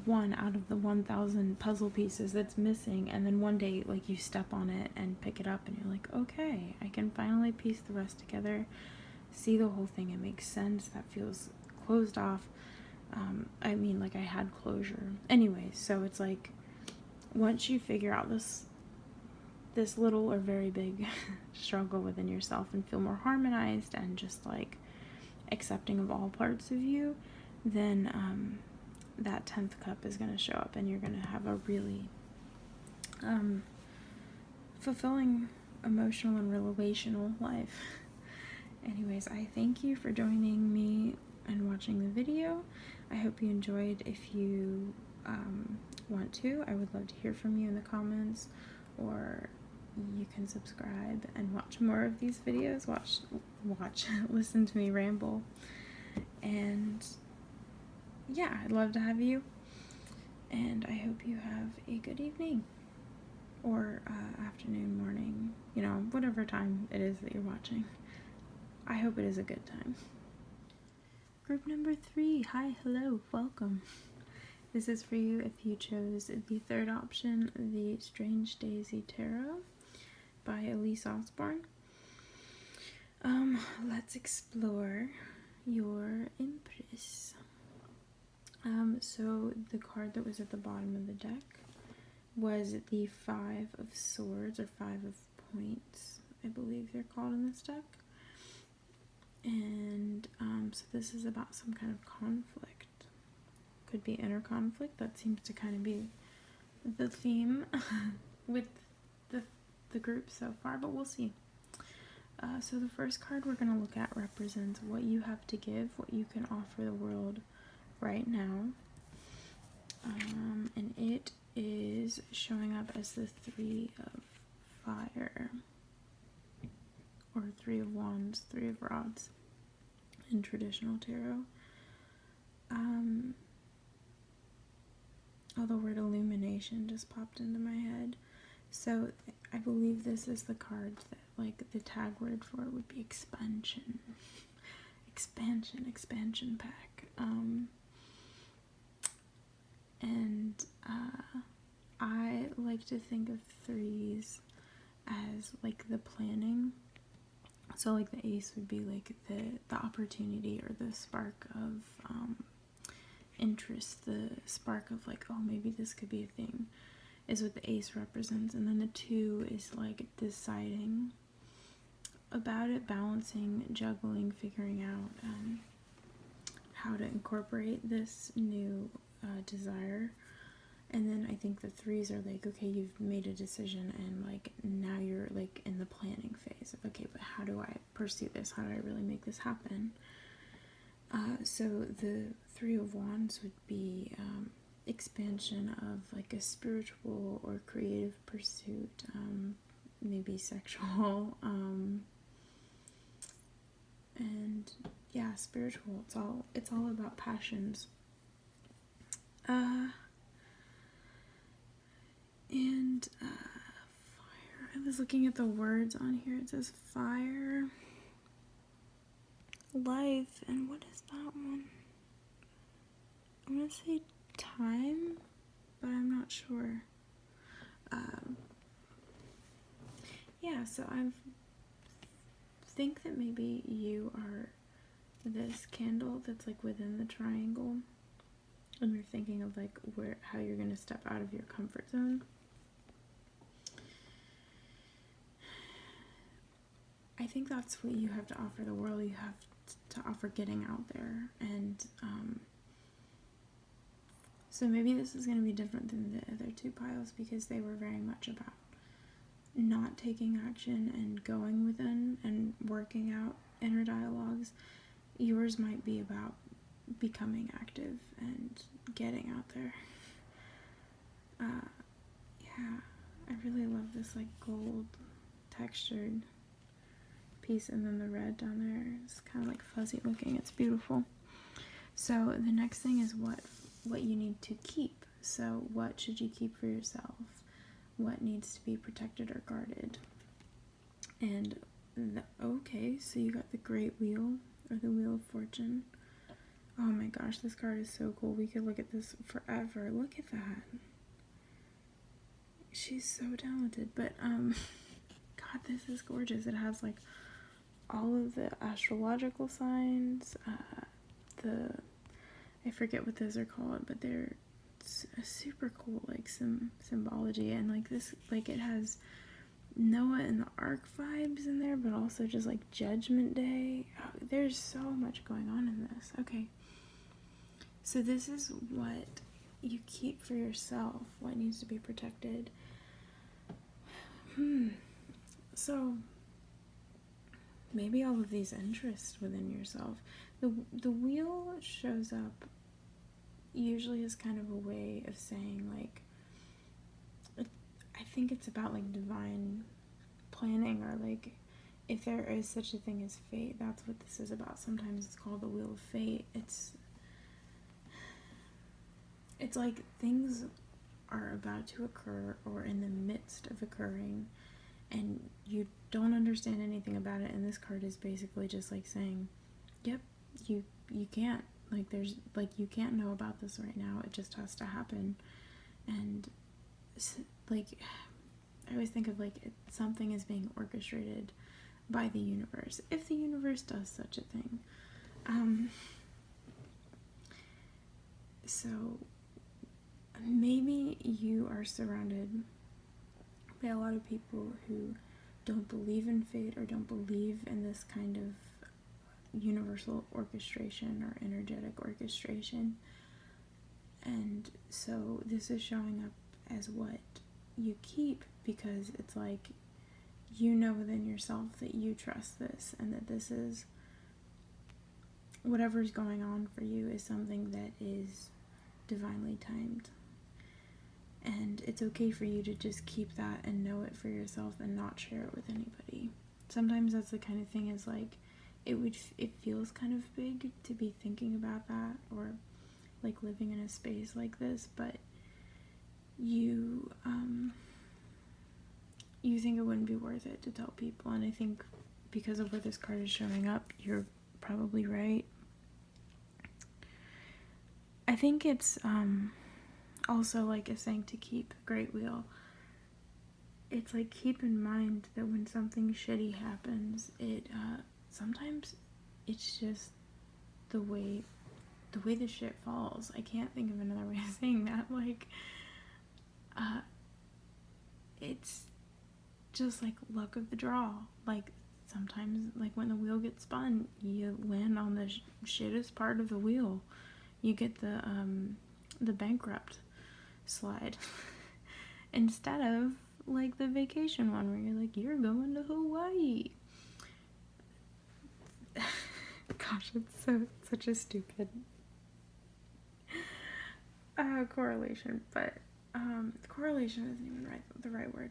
one out of the 1,000 puzzle pieces that's missing, and then one day like you step on it and pick it up and you're like, okay, I can finally piece the rest together, see the whole thing, it makes sense, that feels closed off. I mean, like I had closure anyway. So it's like once you figure out this little or very big struggle within yourself and feel more harmonized and just like accepting of all parts of you, then that 10th cup is going to show up, and you're going to have a really fulfilling emotional and relational life. Anyways, I thank you for joining me and watching the video. I hope you enjoyed. If you want to, I would love to hear from you in the comments, or you can subscribe and watch more of these videos. Listen to me ramble. And yeah, I'd love to have you, and I hope you have a good evening, or afternoon, morning, you know, whatever time it is that you're watching. I hope it is a good time. Group number 3, hi, hello, welcome. This is for you if you chose the third option, the Strange Daisy Tarot by Alese Osborn. Let's explore your Empress. So the card that was at the bottom of the deck was the 5 of Swords, or 5 of Points, I believe they're called in this deck. And so this is about some kind of conflict. Could be inner conflict. That seems to kind of be the theme with the group so far, but we'll see. So the first card we're going to look at represents what you have to give, what you can offer the world right now, and it is showing up as the 3 of Fire, or 3 of Wands, 3 of Rods in traditional tarot. The word Illumination just popped into my head. So I believe this is the card that, like, the tag word for it would be expansion. Expansion pack. I like to think of 3s as like the planning. So like the ace would be like the opportunity, or the spark of interest, the spark of like, oh, maybe this could be a thing, is what the ace represents. And then the 2 is like deciding about it, balancing, juggling, figuring out how to incorporate this new desire. And then I think the 3s are like, okay, you've made a decision, and like now you're like in the planning phase of, okay, but how do I pursue this? How do I really make this happen? So the 3 of Wands would be expansion of like a spiritual or creative pursuit, maybe sexual, and yeah, spiritual. It's all about passions. And fire. I was looking at the words on here. It says fire, life, and what is that one? I'm gonna say time, but I'm not sure. Yeah, so I think that maybe you are this candle that's like within the triangle, and you're thinking of like how you're going to step out of your comfort zone. I think that's what you have to offer the world. You have to offer getting out there. And so maybe this is going to be different than the other two piles, because they were very much about not taking action and going within and working out inner dialogues. Yours might be about becoming active and getting out there. Yeah, I really love this like gold textured piece, and then the red down there is kind of like fuzzy looking. It's beautiful. So the next thing is what you need to keep. So what should you keep for yourself? What needs to be protected or guarded? And okay, so you got the Great Wheel, or the Wheel of Fortune. Oh my gosh, this card is so cool. We could look at this forever. Look at that. She's so talented. But God, this is gorgeous. It has like all of the astrological signs, I forget what those are called, but they're super cool, like some symbology, and like this, like it has Noah and the Ark vibes in there, but also just like Judgment Day. Oh, there's so much going on in this. Okay, so this is what you keep for yourself, what needs to be protected. So maybe all of these interests within yourself. The wheel shows up usually as kind of a way of saying, like, I think it's about like divine planning, or like if there is such a thing as fate. That's what this is about. Sometimes it's called the Wheel of Fate. It's like things are about to occur or in the midst of occurring, and you don't understand anything about it, and this card is basically just like saying, yep, you can't, like, there's like, you can't know about this right now, it just has to happen. And like, I always think of like something is being orchestrated by the universe, if the universe does such a thing. So maybe you are surrounded by a lot of people who don't believe in fate or don't believe in this kind of universal orchestration or energetic orchestration. And so this is showing up as what you keep, because it's like, you know within yourself that you trust this, and that this is, whatever's going on for you is something that is divinely timed. And it's okay for you to just keep that and know it for yourself and not share it with anybody. Sometimes that's the kind of thing, is like, it feels kind of big to be thinking about that, or like living in a space like this, but you think it wouldn't be worth it to tell people. And I think because of where this card is showing up, you're probably right. I think it's also like a saying to keep, Great Wheel. It's like, keep in mind that when something shitty happens, it sometimes it's just the way the shit falls. I can't think of another way of saying that. Like, it's just like luck of the draw. Like, sometimes, like when the wheel gets spun, you land on the shittest part of the wheel. You get the bankrupt slide instead of like the vacation one where you're like, you're going to Hawaii. Gosh, it's such a stupid correlation, but correlation isn't even the right word.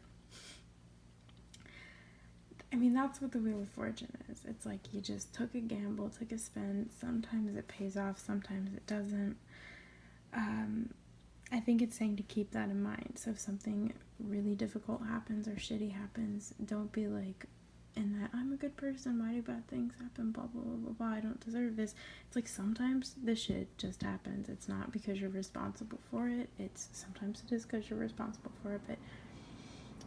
I mean, that's what the Wheel of Fortune is. It's like, you just took a gamble, took a spin. Sometimes it pays off, sometimes it doesn't. I think it's saying to keep that in mind. So if something really difficult happens or shitty happens, don't be like, in that, I'm a good person, why do bad things happen, blah, blah, blah, blah, blah, I don't deserve this. It's like, sometimes the shit just happens. It's not because you're responsible for it. Sometimes it is because you're responsible for it, but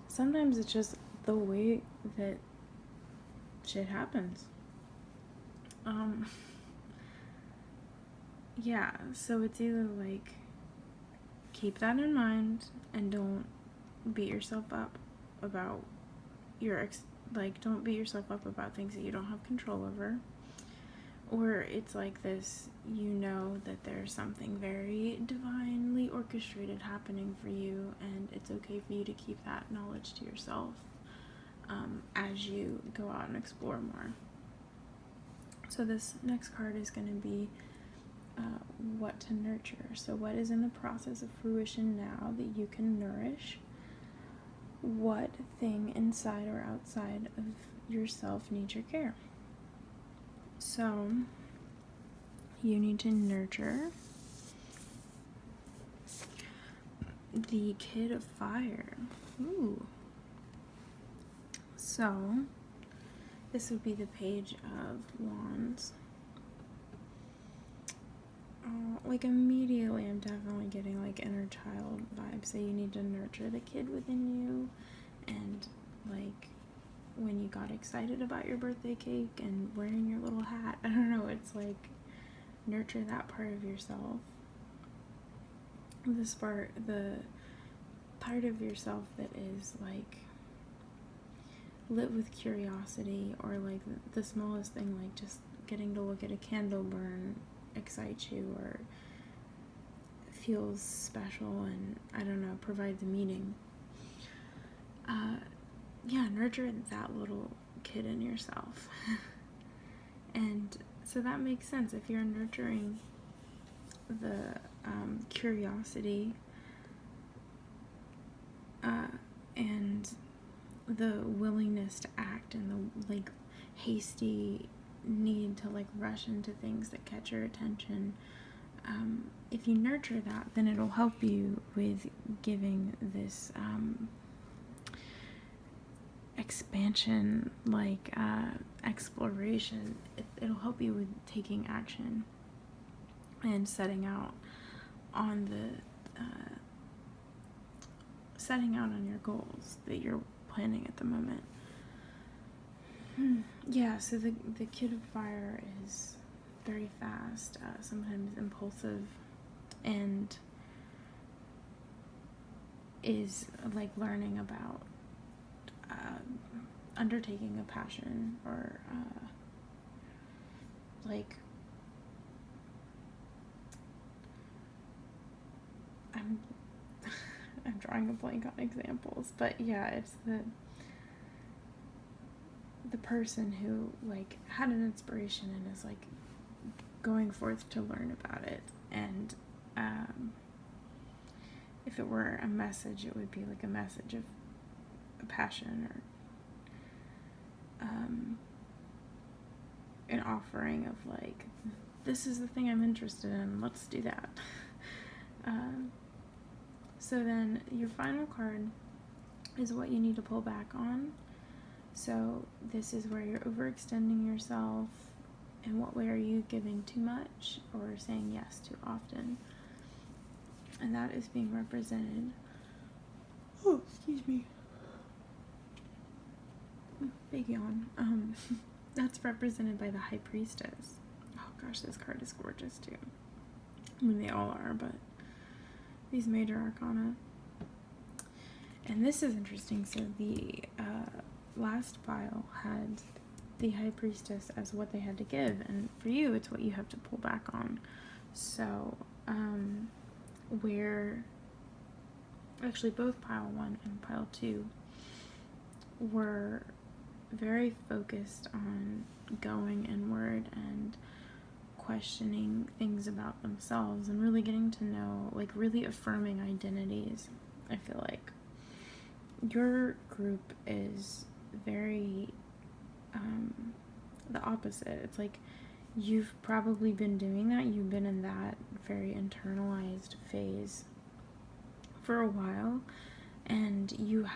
sometimes it's just the way that shit happens. yeah, so it's either like keep that in mind and don't beat yourself up about don't beat yourself up about things that you don't have control over. Or it's like this, you know that there's something very divinely orchestrated happening for you, and it's okay for you to keep that knowledge to yourself as you go out and explore more. So this next card is going to be what to nurture. So what is in the process of fruition now that you can nourish? What thing inside or outside of yourself needs your care? So you need to nurture the Kid of Fire. Ooh. So this would be the Page of Wands. Like immediately I'm definitely getting like inner child vibes. So you need to nurture the kid within you, and like when you got excited about your birthday cake and wearing your little hat, I don't know, it's like nurture that part of yourself. The part of yourself that is like lit with curiosity, or like the smallest thing, like just getting to look at a candle burn excites you or feels special and, I don't know, provides a meaning. Nurture that little kid in yourself. And so that makes sense. If you're nurturing the curiosity and the willingness to act, and the like hasty need to like rush into things that catch your attention, if you nurture that, then it'll help you with giving this expansion, like exploration. It'll help you with taking action and setting out on your goals that you're planning at the moment. Yeah, so the Kid of Fire is very fast, sometimes impulsive, and is like learning about undertaking a passion, or like I'm drawing a blank on examples, but yeah, it's the person who like had an inspiration and is like going forth to learn about it. And if it were a message, it would be like a message of a passion, or an offering of like, this is the thing I'm interested in, let's do that. So then your final card is what you need to pull back on. So this is where you're overextending yourself. In what way are you giving too much or saying yes too often? And that is being represented. Oh, excuse me. Big yawn. That's represented by the High Priestess. Oh gosh, this card is gorgeous too. I mean, they all are, but these major arcana. And this is interesting. So the last pile had the High Priestess as what they had to give, and for you, it's what you have to pull back on. So, where actually both pile 1 and pile 2 were very focused on going inward and questioning things about themselves and really getting to know, like really affirming identities. I feel like your group is very the opposite. It's like you've probably been doing that. You've been in that very internalized phase for a while, and you've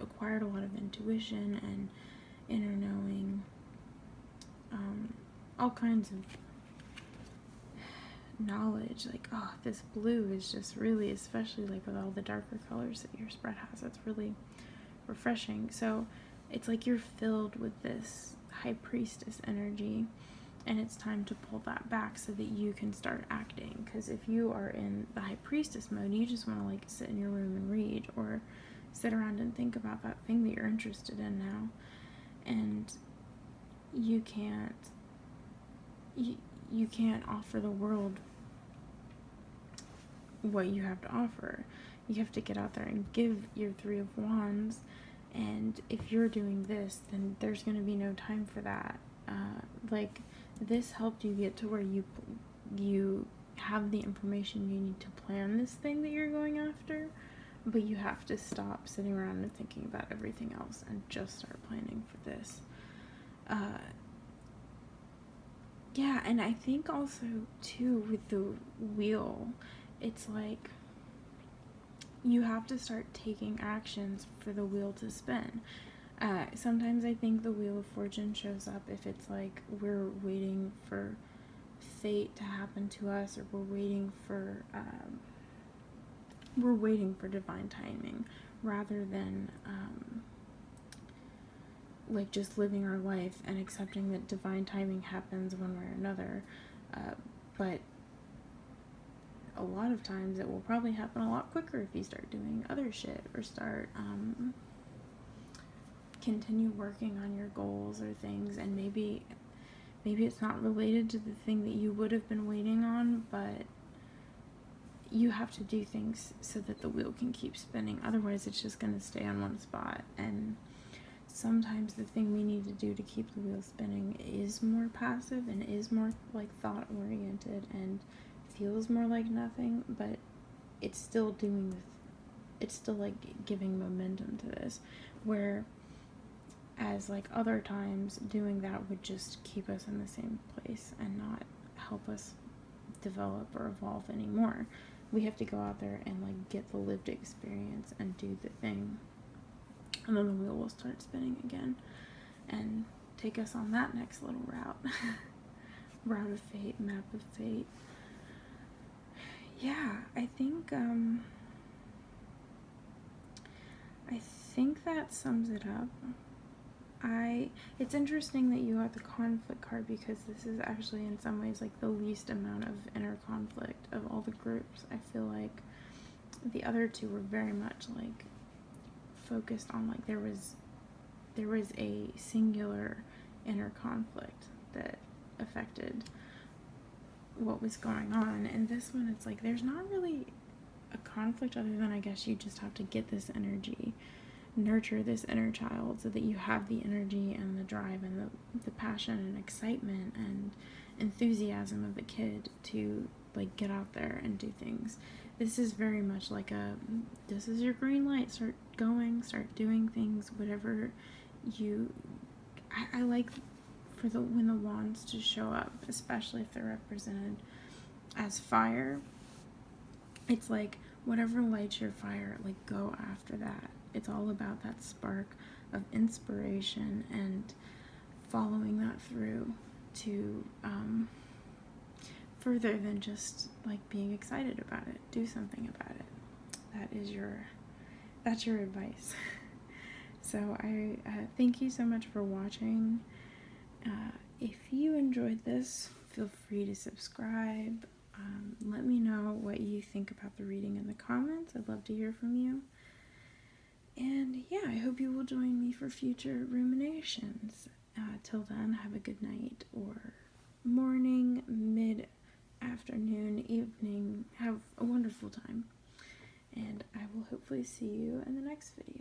acquired a lot of intuition and inner knowing, all kinds of knowledge, like, oh, this blue is just really, especially like with all the darker colors that your spread has, it's really refreshing. So it's like you're filled with this High Priestess energy, And it's time to pull that back so that you can start acting. Because if you are in the high priestess mode, you just want to like sit in your room and read, or sit around and think about that thing that you're interested in now. And you can't offer the world what you have to offer. You have to get out there and give your 3 of Wands. And if you're doing this, then there's going to be no time for that. Like, this helped you get to where you have the information you need to plan this thing that you're going after, but you have to stop sitting around and thinking about everything else and just start planning for this. Yeah, and I think also, too, with the wheel, it's like you have to start taking actions for the wheel to spin. Sometimes I think the Wheel of Fortune shows up if it's like we're waiting for fate to happen to us, or we're waiting for divine timing, rather than like just living our life and accepting that divine timing happens one way or another. But a lot of times it will probably happen a lot quicker if you start doing other shit, or start continue working on your goals or things. And maybe it's not related to the thing that you would have been waiting on, but you have to do things so that the wheel can keep spinning. Otherwise it's just going to stay on one spot. And sometimes the thing we need to do to keep the wheel spinning is more passive and is more like thought oriented and feels more like nothing, but it's still like giving momentum to this, where as like other times doing that would just keep us in the same place and not help us develop or evolve anymore. We have to go out there and like get the lived experience and do the thing, and then the wheel will start spinning again and take us on that next little route. Route of fate, map of fate. Yeah, I think that sums it up. It's interesting that you got the conflict card, because this is actually in some ways like the least amount of inner conflict of all the groups. I feel like the other two were very much like focused on like there was a singular inner conflict that affected what was going on. And this one, it's like there's not really a conflict, other than I guess you just have to get this energy, nurture this inner child, so that you have the energy and the drive and the passion and excitement and enthusiasm of the kid to like get out there and do things. This is very much like this is your green light, start going, start doing things, whatever you I like for when the wands to show up, especially if they're represented as fire. It's like whatever lights your fire, like go after that. It's all about that spark of inspiration and following that through to further than just like being excited about it. Do something about it. That's your advice. So I thank you so much for watching. If you enjoyed this, feel free to subscribe. Let me know what you think about the reading in the comments. I'd love to hear from you. And yeah, I hope you will join me for future ruminations. Till then, have a good night or morning, mid-afternoon, evening. Have a wonderful time. And I will hopefully see you in the next video.